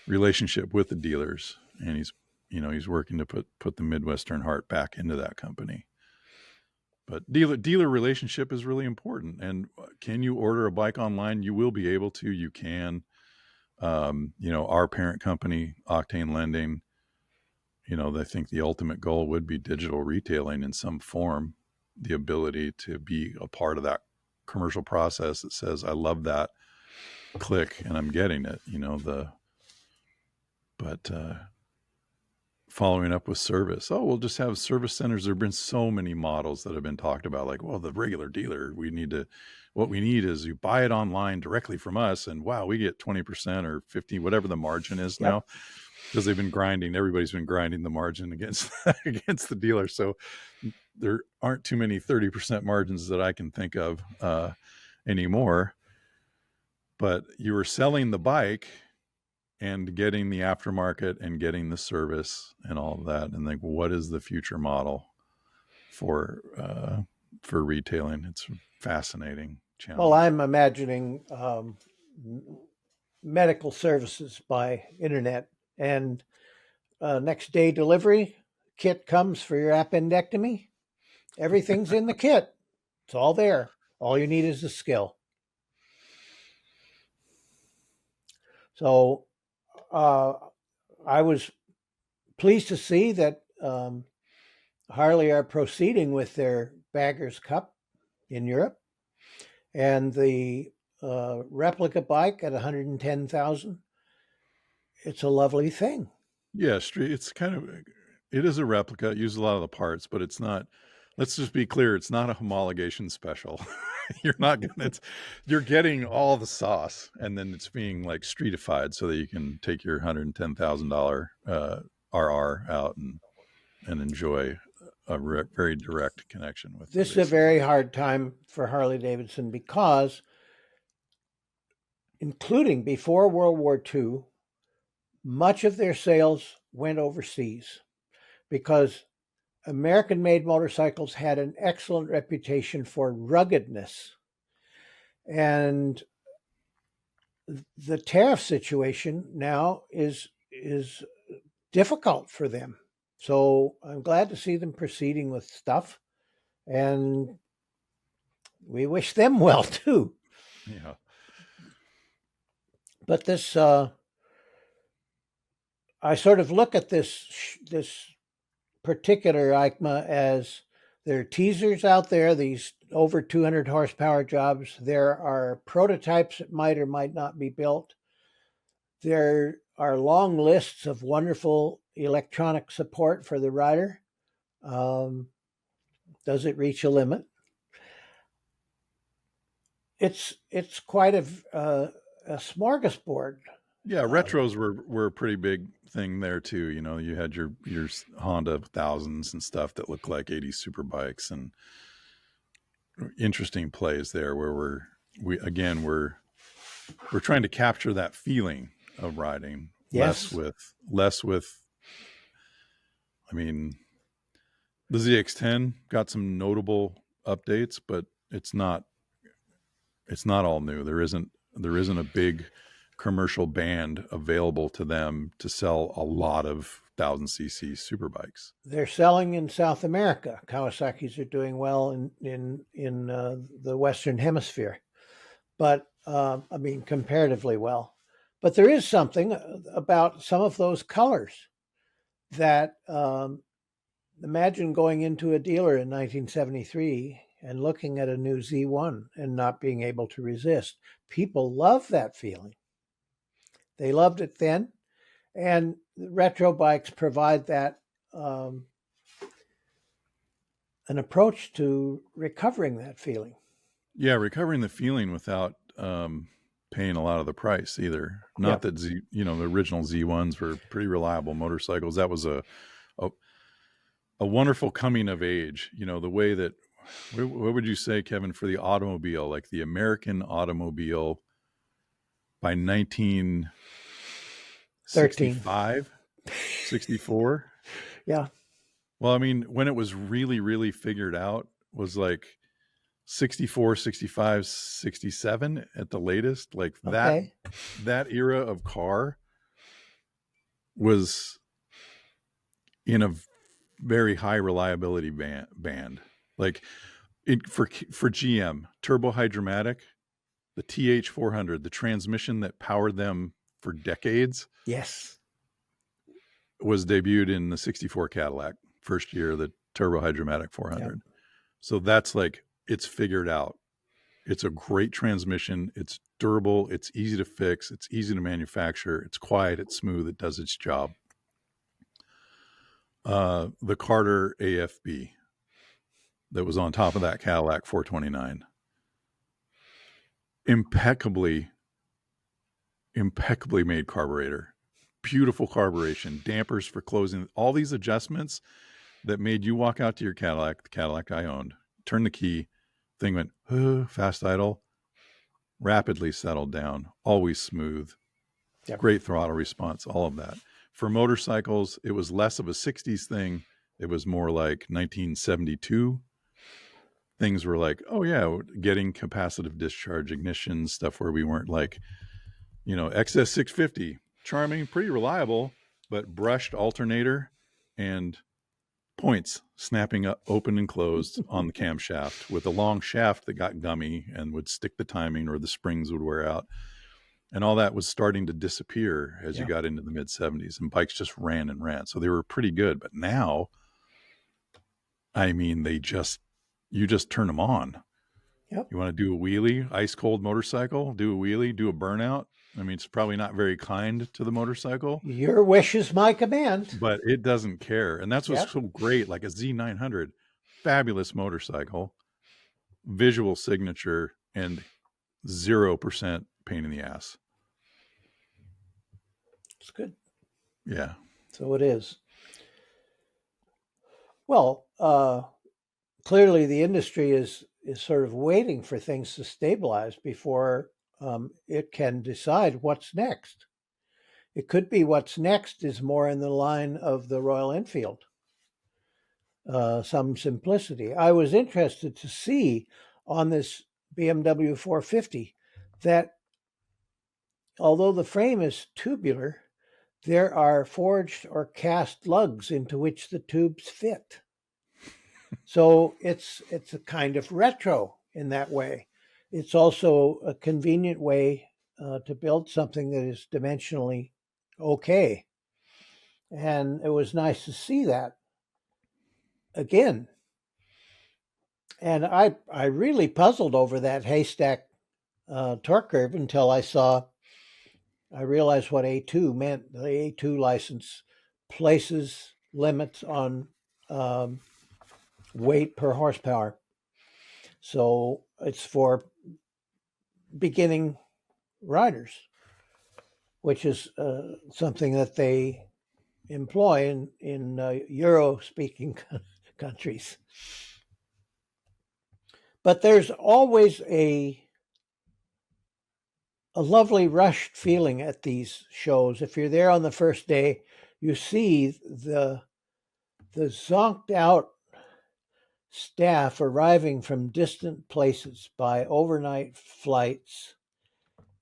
relationship with the dealers. And he's working to put the Midwestern heart back into that company. But dealer relationship is really important. And can you order a bike online? You will be able to. You can. Our parent company, Octane Lending, I think the ultimate goal would be digital retailing in some form, the ability to be a part of that commercial process that says, I love that, click, and I'm getting it, but following up with service. Oh, we'll just have service centers. There have been so many models that have been talked about, like, well, the regular dealer, what we need is you buy it online directly from us, and wow, we get 20% or 50, whatever the margin is now, because everybody's been grinding the margin against the dealer. So there aren't too many 30% margins that I can think of anymore. But you were selling the bike and getting the aftermarket and getting the service and all of that. And like, what is the future model for retailing? It's fascinating challenge. Well, I'm imagining medical services by internet, and next day delivery kit comes for your appendectomy. Everything's in the kit. It's all there. All you need is the skill. So I was pleased to see that Harley are proceeding with their Baggers Cup in Europe, and the replica bike at 110,000. It's a lovely thing. Yeah, it's it is a replica. It uses a lot of the parts, but it's not. Let's just be clear: it's not a homologation special. You're getting all the sauce, and then it's being like streetified so that you can take your $110,000 RR out and enjoy a very direct connection with. This is a very hard time for Harley Davidson because, including before World War II, much of their sales went overseas because American-made motorcycles had an excellent reputation for ruggedness. And the tariff situation now is difficult for them. So I'm glad to see them proceeding with stuff, and we wish them well too. Yeah. But this, I sort of look at this particular EICMA as there are teasers out there, these over 200 horsepower jobs. There are prototypes that might or might not be built. There are long lists of wonderful electronic support for the rider. Does it reach a limit? It's quite a smorgasbord, Yeah, retros were a pretty big thing there too. You know, you had your Honda thousands and stuff that looked like 80s superbikes, and interesting plays there where we're trying to capture that feeling of riding, less Yes, with. I mean, the ZX10 got some notable updates, but it's not all new. There isn't a big commercial band available to them to sell a lot of 1000cc superbikes. they're selling in South America. Kawasaki's are doing well in the Western Hemisphere, but I mean comparatively well. But there is something about some of those colors that imagine going into a dealer in 1973 and looking at a new Z1 and not being able to resist. People love that feeling. They loved it then, and retro bikes provide that an approach to recovering that feeling. Yeah, recovering the feeling without paying a lot of the price either. Yeah, Not that the original Z1s were pretty reliable motorcycles. That was a, a wonderful coming of age. You know, the way that, what would you say, Kevin, for the automobile, like the American automobile by 13. 1965, 64? Yeah. Well, I mean, when it was really, really figured out was like 64, 65, 67 at the latest. Like Okay. that era of car was in a very high reliability band. Like for GM, turbo hydromatic, the TH400, the transmission that powered them for decades, Yes. was debuted in the 64 Cadillac, first year, the turbo hydromatic 400. Yeah. So that's like, it's figured out. It's a great transmission. It's durable. It's easy to fix. It's easy to manufacture. It's quiet. It's smooth. It does its job. The Carter AFB that was on top of that Cadillac 429, impeccably made carburetor, beautiful carburation, dampers for closing, all these adjustments that made you walk out to your Cadillac, the Cadillac I owned, turn the key, thing went fast idle, rapidly settled down, always smooth, Yep. great throttle response, all of that. For motorcycles, it was less of a 60s thing. It was more like 1972. Things were like, oh yeah, getting capacitive discharge ignition stuff where we weren't like, XS 650, charming, pretty reliable, but brushed alternator and points snapping up open and closed on the camshaft with a long shaft that got gummy and would stick the timing, or the springs would wear out. And all that was starting to disappear as you got into the mid 70s, and bikes just ran and ran. So they were pretty good. But now, I mean, you just turn them on. Yep. You want to do a wheelie, ice cold motorcycle, do a wheelie, do a burnout. I mean, it's probably not very kind to the motorcycle, Your wish is my command. but it doesn't care. And that's what's Yep. so great. Like a Z900, fabulous motorcycle, visual signature, and 0% pain in the ass. It's good. Yeah. So it is. Well, clearly the industry is sort of waiting for things to stabilize before it can decide what's next. It could be what's next is more in the line of the Royal Enfield, some simplicity. I was interested to see on this BMW 450 that although the frame is tubular, there are forged or cast lugs into which the tubes fit. So it's a kind of retro in that way. It's also a convenient way to build something that is dimensionally okay. And it was nice to see that again. And I really puzzled over that haystack torque curve until I realized what A2 meant. The A2 license places limits on weight per horsepower. So it's for beginning riders, which is something that they employ in Euro-speaking countries. But there's always a lovely rushed feeling at these shows. If you're there on the first day, you see the zonked out staff arriving from distant places by overnight flights,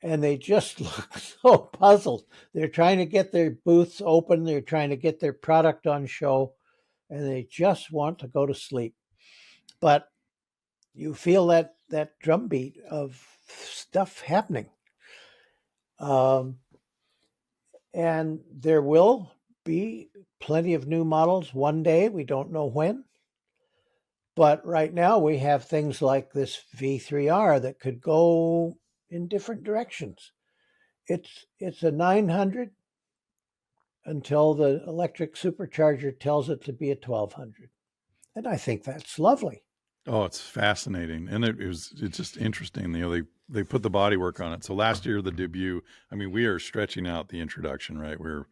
and they just look so puzzled. They're trying to get their booths open, they're trying to get their product on show, and they just want to go to sleep. But you feel that drumbeat of stuff happening. And there will be plenty of new models one day. We don't know when. But right now we have things like this V3R that could go in different directions. It's a 900 until the electric supercharger tells it to be a 1200. And I think that's lovely. Oh, it's fascinating, and it's just interesting. They put the bodywork on it. So last year the debut. I mean, we are stretching out the introduction, right? We're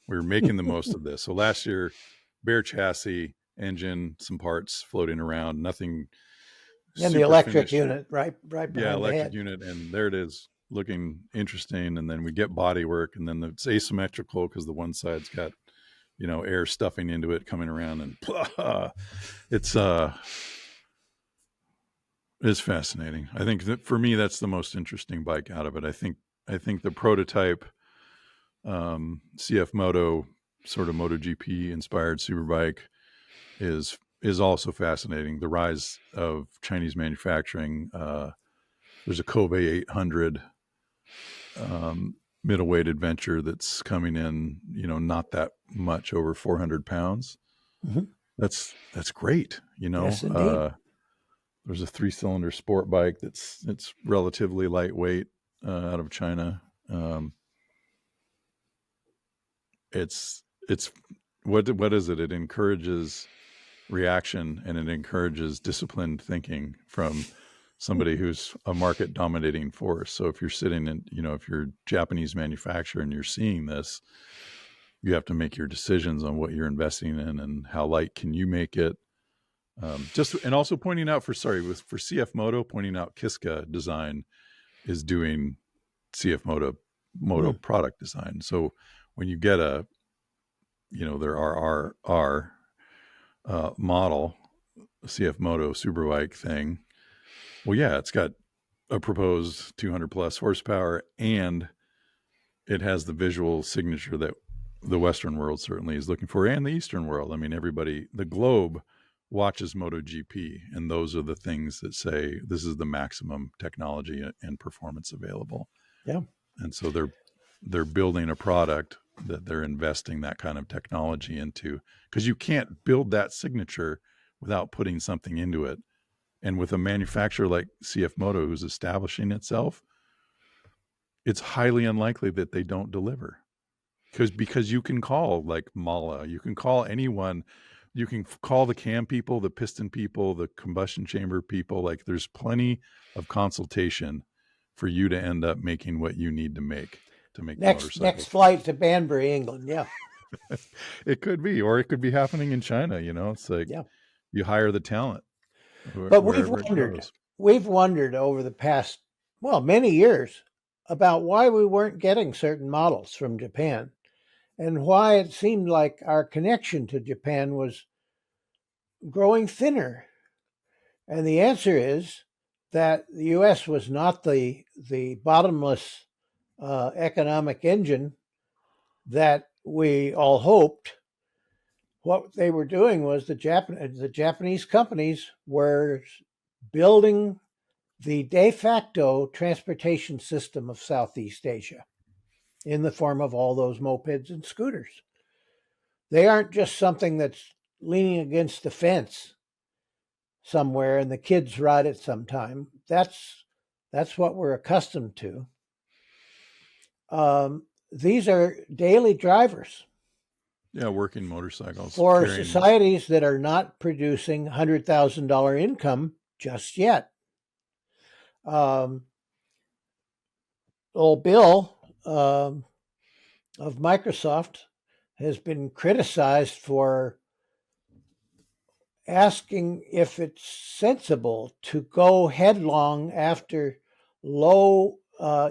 making the most of this. So last year, bare chassis, engine, some parts floating around, nothing. And the electric unit, right behind the electric head. unit, and there it is, looking interesting. And then we get bodywork, and then it's asymmetrical because the one side's got air stuffing into it coming around, and it's fascinating. I think that for me, that's the most interesting bike out of it. I think the prototype CF Moto sort of MotoGP inspired superbike is also fascinating. The rise of Chinese manufacturing. There's a Kobe 800 middleweight adventure that's coming in. Not that much over 400 pounds. Mm-hmm. That's great. Yes, indeed. There's a 3-cylinder sport bike it's relatively lightweight out of China. It's what is it? It encourages reaction, and it encourages disciplined thinking from somebody who's a market dominating force. So if you're sitting in, if you're a Japanese manufacturer and you're seeing this, you have to make your decisions on what you're investing in and how light can you make it. And also pointing out for CF Moto, pointing out Kiska Design is doing CF Moto product design. So when you get their RRR model, CF Moto Superbike thing, well, yeah, it's got a proposed 200 plus horsepower, and it has the visual signature that the Western world certainly is looking for, and the Eastern world. I mean, the globe watches MotoGP, and those are the things that say this is the maximum technology and performance available. Yeah. And so they're building a product that they're investing that kind of technology into, because you can't build that signature without putting something into it. And with a manufacturer like CF Moto who's establishing itself, it's highly unlikely that they don't deliver. Because you can call like Mala, you can call anyone. You can call the cam people, the piston people, the combustion chamber people. Like, there's plenty of consultation for you to end up making what you need to make next flight to Banbury, England. Yeah. It could be, or it could be happening in China. It's like, you hire the talent. But we've wondered over the past, many years about why we weren't getting certain models from Japan, and why it seemed like our connection to Japan was growing thinner. And the answer is that the U.S. was not the bottomless economic engine that we all hoped. What they were doing was the Japanese companies were building the de facto transportation system of Southeast Asia in the form of all those mopeds and scooters. They aren't just something that's leaning against the fence somewhere and the kids ride it sometime. That's what we're accustomed to. These are daily drivers. Yeah, working motorcycles. For societies that are not producing $100,000 income just yet. Old Bill of Microsoft has been criticized for asking if it's sensible to go headlong after low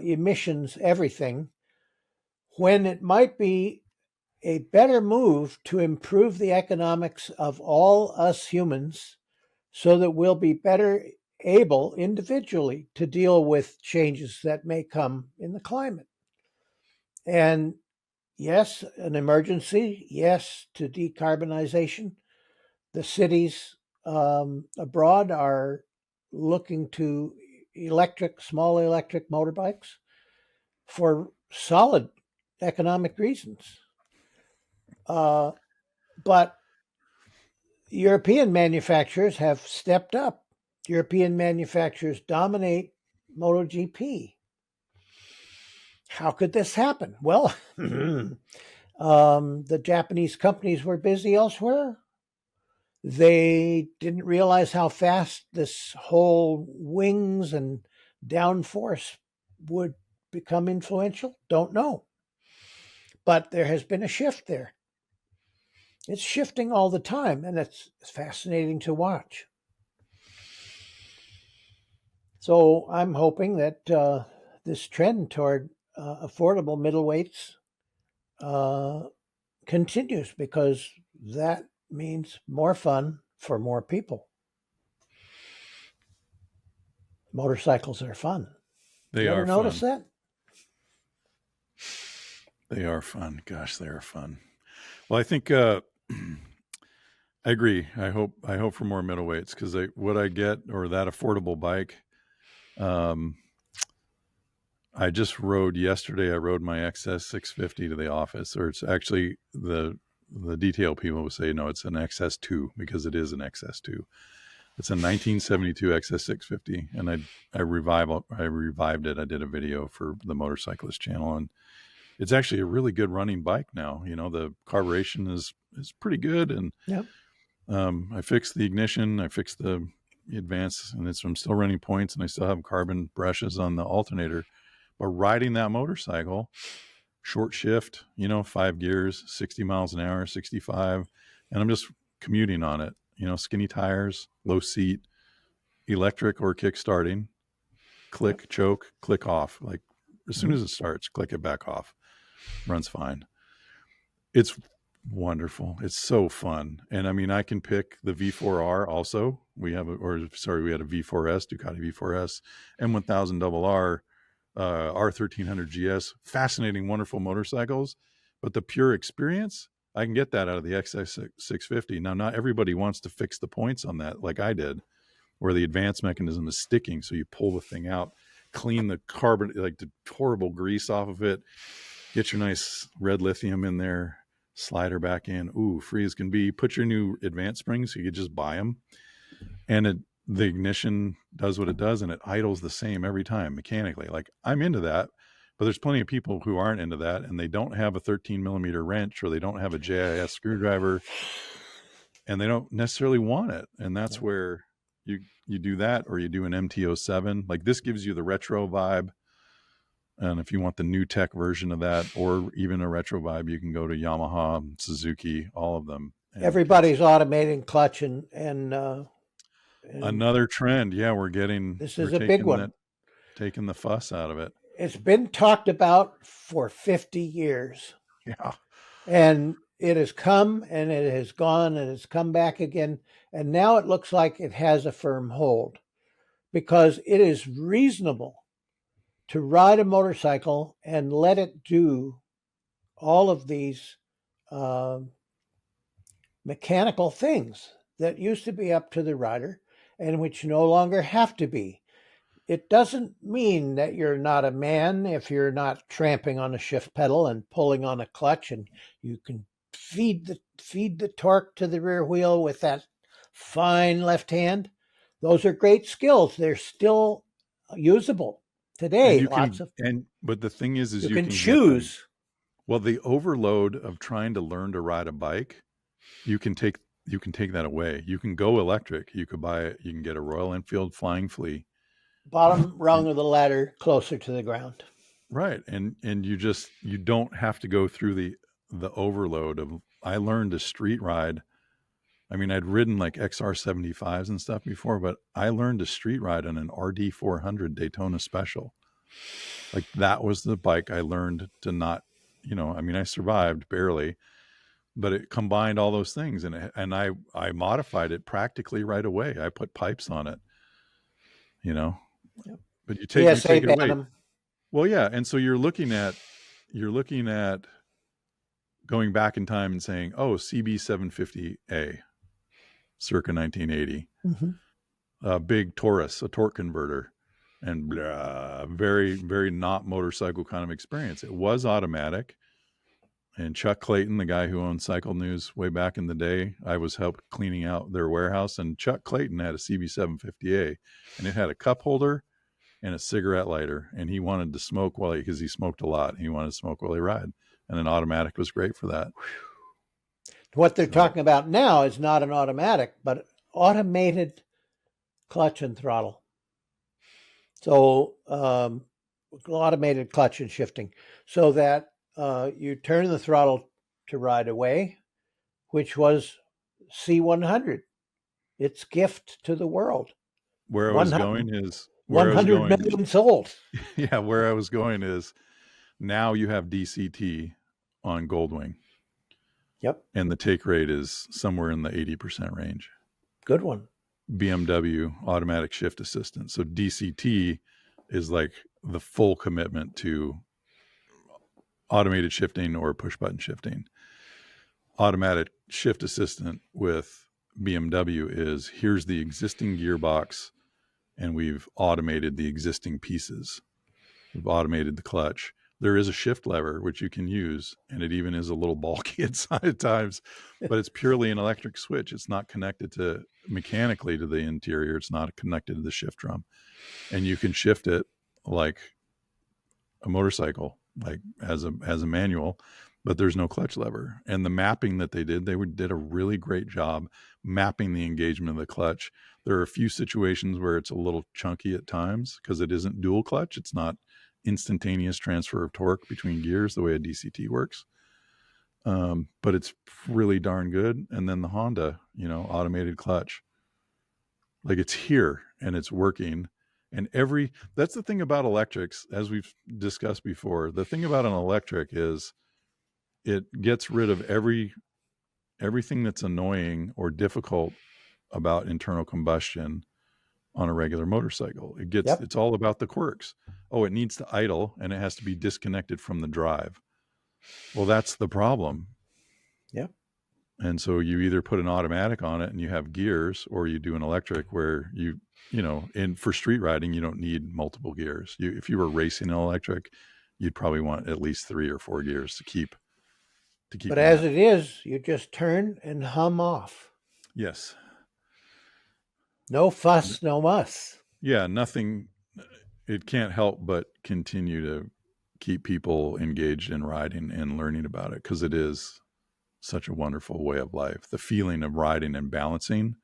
emissions everything when it might be a better move to improve the economics of all us humans so that we'll be better able individually to deal with changes that may come in the climate. And yes, an emergency, yes, to decarbonization. The cities abroad are looking to small electric motorbikes for solid economic reasons. But European manufacturers have stepped up. European manufacturers dominate MotoGP. How could this happen? Well, the Japanese companies were busy elsewhere. They didn't realize how fast this whole wings and downforce would become influential. Don't know. But there has been a shift there. It's shifting all the time, and it's fascinating to watch. So I'm hoping that this trend toward affordable middleweights continues, because that means more fun for more people. Motorcycles are fun. They You ever are notice fun. that? They are fun. Gosh, they are fun. Well, I think I agree. I hope for more middleweights, because what I get, or that affordable bike. I just rode yesterday. I rode my XS 650 to the office, or it's actually the detail people will say no, it's an XS2, because it is an XS2. It's a 1972 XS 650, and I revived it. I did a video for the Motorcyclist channel, and it's actually a really good running bike now. You know, the carburation is pretty good, and Yep. I fixed the ignition, I fixed the advance, and I'm still running points, and I still have carbon brushes on the alternator. But riding that motorcycle, short shift, 5 gears, 60 miles an hour, 65, and I'm just commuting on it. Skinny tires, low seat, electric or kick starting, click, Yep. choke, click off. Like as soon as it starts, click it back off. Runs fine. It's wonderful. It's so fun. And I mean, I can pick the V4R also. We had a V4S, Ducati V4S, M1000RR, R1300 GS. Fascinating, wonderful motorcycles. But the pure experience, I can get that out of the XS 650. Now, not everybody wants to fix the points on that like I did, where the advance mechanism is sticking. So you pull the thing out, clean the carbon, like the horrible grease off of it, get your nice red lithium in there, slide her back in. Ooh, free as can be. Put your new advance springs, so you could just buy them. And the ignition does what it does, and it idles the same every time mechanically. Like, I'm into that, but there's plenty of people who aren't into that, and they don't have a 13 millimeter wrench, or they don't have a JIS screwdriver, and they don't necessarily want it. And that's where you do that, or you do an MT-07. Like, this gives you the retro vibe. And if you want the new tech version of that, or even a retro vibe, you can go to Yamaha, Suzuki, all of them. And Everybody's automating clutch, and another trend. Yeah, we're this is a big one. taking the fuss out of it. It's been talked about for 50 years. Yeah. And it has come and it has gone and it's come back again. And now it looks like it has a firm hold, because it is reasonable to ride a motorcycle and let it do all of these mechanical things that used to be up to the rider and which no longer have to be. It doesn't mean that you're not a man if you're not tramping on a shift pedal and pulling on a clutch, and you can feed the torque to the rear wheel with that fine left hand. Those are great skills. They're still usable today. But the thing is you can choose. Well, the overload of trying to learn to ride a bike, you can take that away. You can go electric. You can get a Royal Enfield Flying Flea. Bottom rung of the ladder, closer to the ground. Right. And you don't have to go through the overload of, I learned to street ride. I mean, I'd ridden like XR75s and stuff before, but I learned to street ride on an RD 400 Daytona Special. Like that was the bike I learned to not, I mean, I survived barely, but it combined all those things, and I modified it practically right away. I put pipes on it, you know. Yep. But you PSA take it away. Bantam. Well, yeah, and so you're looking at going back in time and saying, "Oh, CB 750A, circa 1980, Mm-hmm. a big Taurus, a torque converter, and blah, very very not motorcycle kind of experience." It was automatic. And Chuck Clayton, the guy who owned Cycle News way back in the day, I was helped cleaning out their warehouse, and Chuck Clayton had a CB750A, and it had a cup holder and a cigarette lighter, and he wanted to smoke because he smoked a lot. He wanted to smoke while he ride, and an automatic was great for that. What they're So, talking about now is not an automatic, but automated clutch and throttle. So automated clutch and shifting, so that you turn the throttle to ride away, which was C100. Its gift to the world. where I was 100, going is 100 million sold. yeah, where I was going is now you have DCT on Goldwing. Yep. And the take rate is somewhere in the 80% range. Good one. BMW automatic shift assistant. So DCT is like the full commitment to automated shifting or push button shifting. Automatic shift assistant with BMW is, here's the existing gearbox and we've automated the existing pieces. We've automated the clutch. There is a shift lever, which you can use, and it even is a little bulky at times, but it's purely an electric switch. It's not connected mechanically to the interior. It's not connected to the shift drum. And you can shift it like a motorcycle, like as a manual, but there's no clutch lever. And the mapping that they did a really great job mapping the engagement of the clutch. There are a few situations where it's a little chunky at times because it isn't dual clutch. It's not instantaneous transfer of torque between gears the way a DCT works. But it's really darn good. And then the Honda, automated clutch, like it's here and it's working. And that's the thing about electrics, as we've discussed before. The thing about an electric is it gets rid of everything that's annoying or difficult about internal combustion on a regular motorcycle. It's all about the quirks. Oh, it needs to idle and it has to be disconnected from the drive. Well, that's the problem. Yep. And so you either put an automatic on it and you have gears, or you do an electric where for street riding, you don't need multiple gears. If you were racing an electric, you'd probably want at least 3 or 4 gears to keep. But as it is, you just turn and hum off. Yes. No fuss, no muss. Yeah, nothing. It can't help but continue to keep people engaged in riding and learning about it, because it is such a wonderful way of life. The feeling of riding and balancing.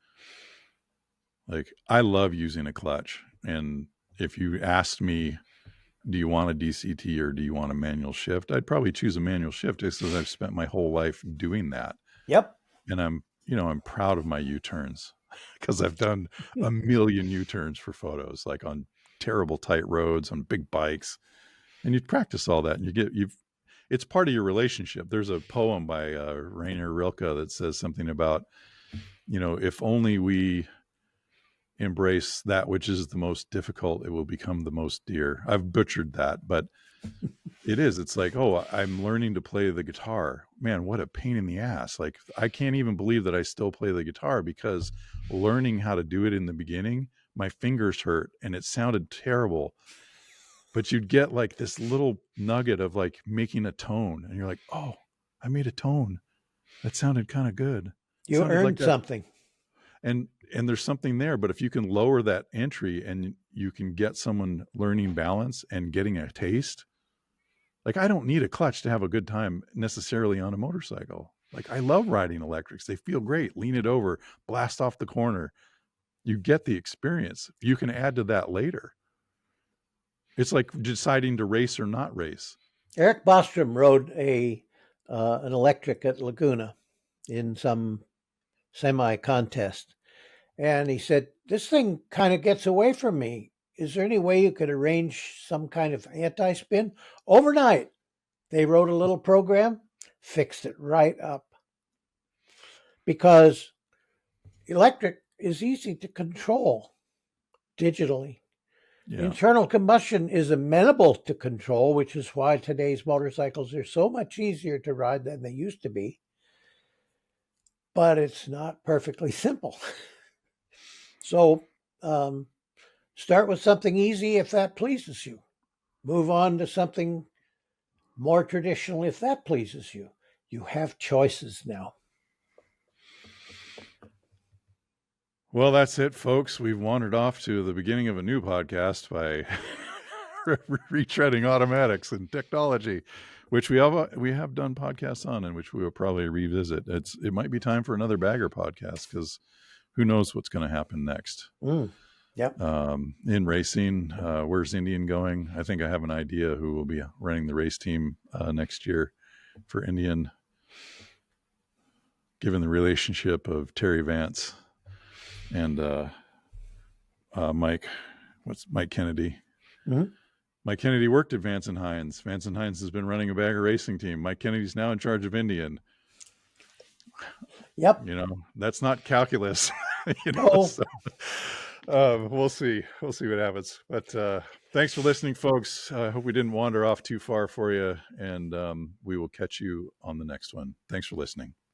Like, I love using a clutch. And if you asked me, do you want a DCT or do you want a manual shift? I'd probably choose a manual shift just because I've spent my whole life doing that. Yep. And I'm proud of my U-turns because I've done a million U-turns for photos, like on terrible tight roads, on big bikes. And you practice all that and it's part of your relationship. There's a poem by Rainer Rilke that says something about, if only we embrace that which is the most difficult, it will become the most dear. I've butchered that, but it's like, oh, I'm learning to play the guitar. Man, what a pain in the ass. Like, I can't even believe that I still play the guitar, because learning how to do it in the beginning, my fingers hurt and it sounded terrible. But you'd get like this little nugget of like making a tone and you're like, oh, I made a tone. That sounded kind of good. You earned something. And there's something there. But if you can lower that entry and you can get someone learning balance and getting a taste, like, I don't need a clutch to have a good time necessarily on a motorcycle. Like, I love riding electrics. They feel great. Lean it over, blast off the corner. You get the experience. You can add to that later. It's like deciding to race or not race. Eric Bostrom rode an electric at Laguna in some semi contest, and he said, "This thing kind of gets away from me. Is there any way you could arrange some kind of anti-spin?" Overnight, they wrote a little program, fixed it right up, because electric is easy to control digitally. Yeah. Internal combustion is amenable to control, which is why today's motorcycles are so much easier to ride than they used to be. But it's not perfectly simple. So start with something easy if that pleases you. Move on to something more traditional if that pleases you. You have choices now. Well, that's it, folks. We've wandered off to the beginning of a new podcast by retreading automatics and technology, which we have done podcasts on, and which we will probably revisit. It might be time for another bagger podcast, because who knows what's going to happen next. Yep. In racing, where's Indian going? I think I have an idea who will be running the race team next year for Indian, given the relationship of Terry Vance and Mike Kennedy. Mm-hmm. Mike Kennedy worked at Vance and Hines. Vance and Hines has been running a bagger racing team. Mike Kennedy's now in charge of Indian. Yep. That's not calculus. No. So, we'll see what happens. But thanks for listening, folks. I hope we didn't wander off too far for you, and we will catch you on the next one. Thanks for listening.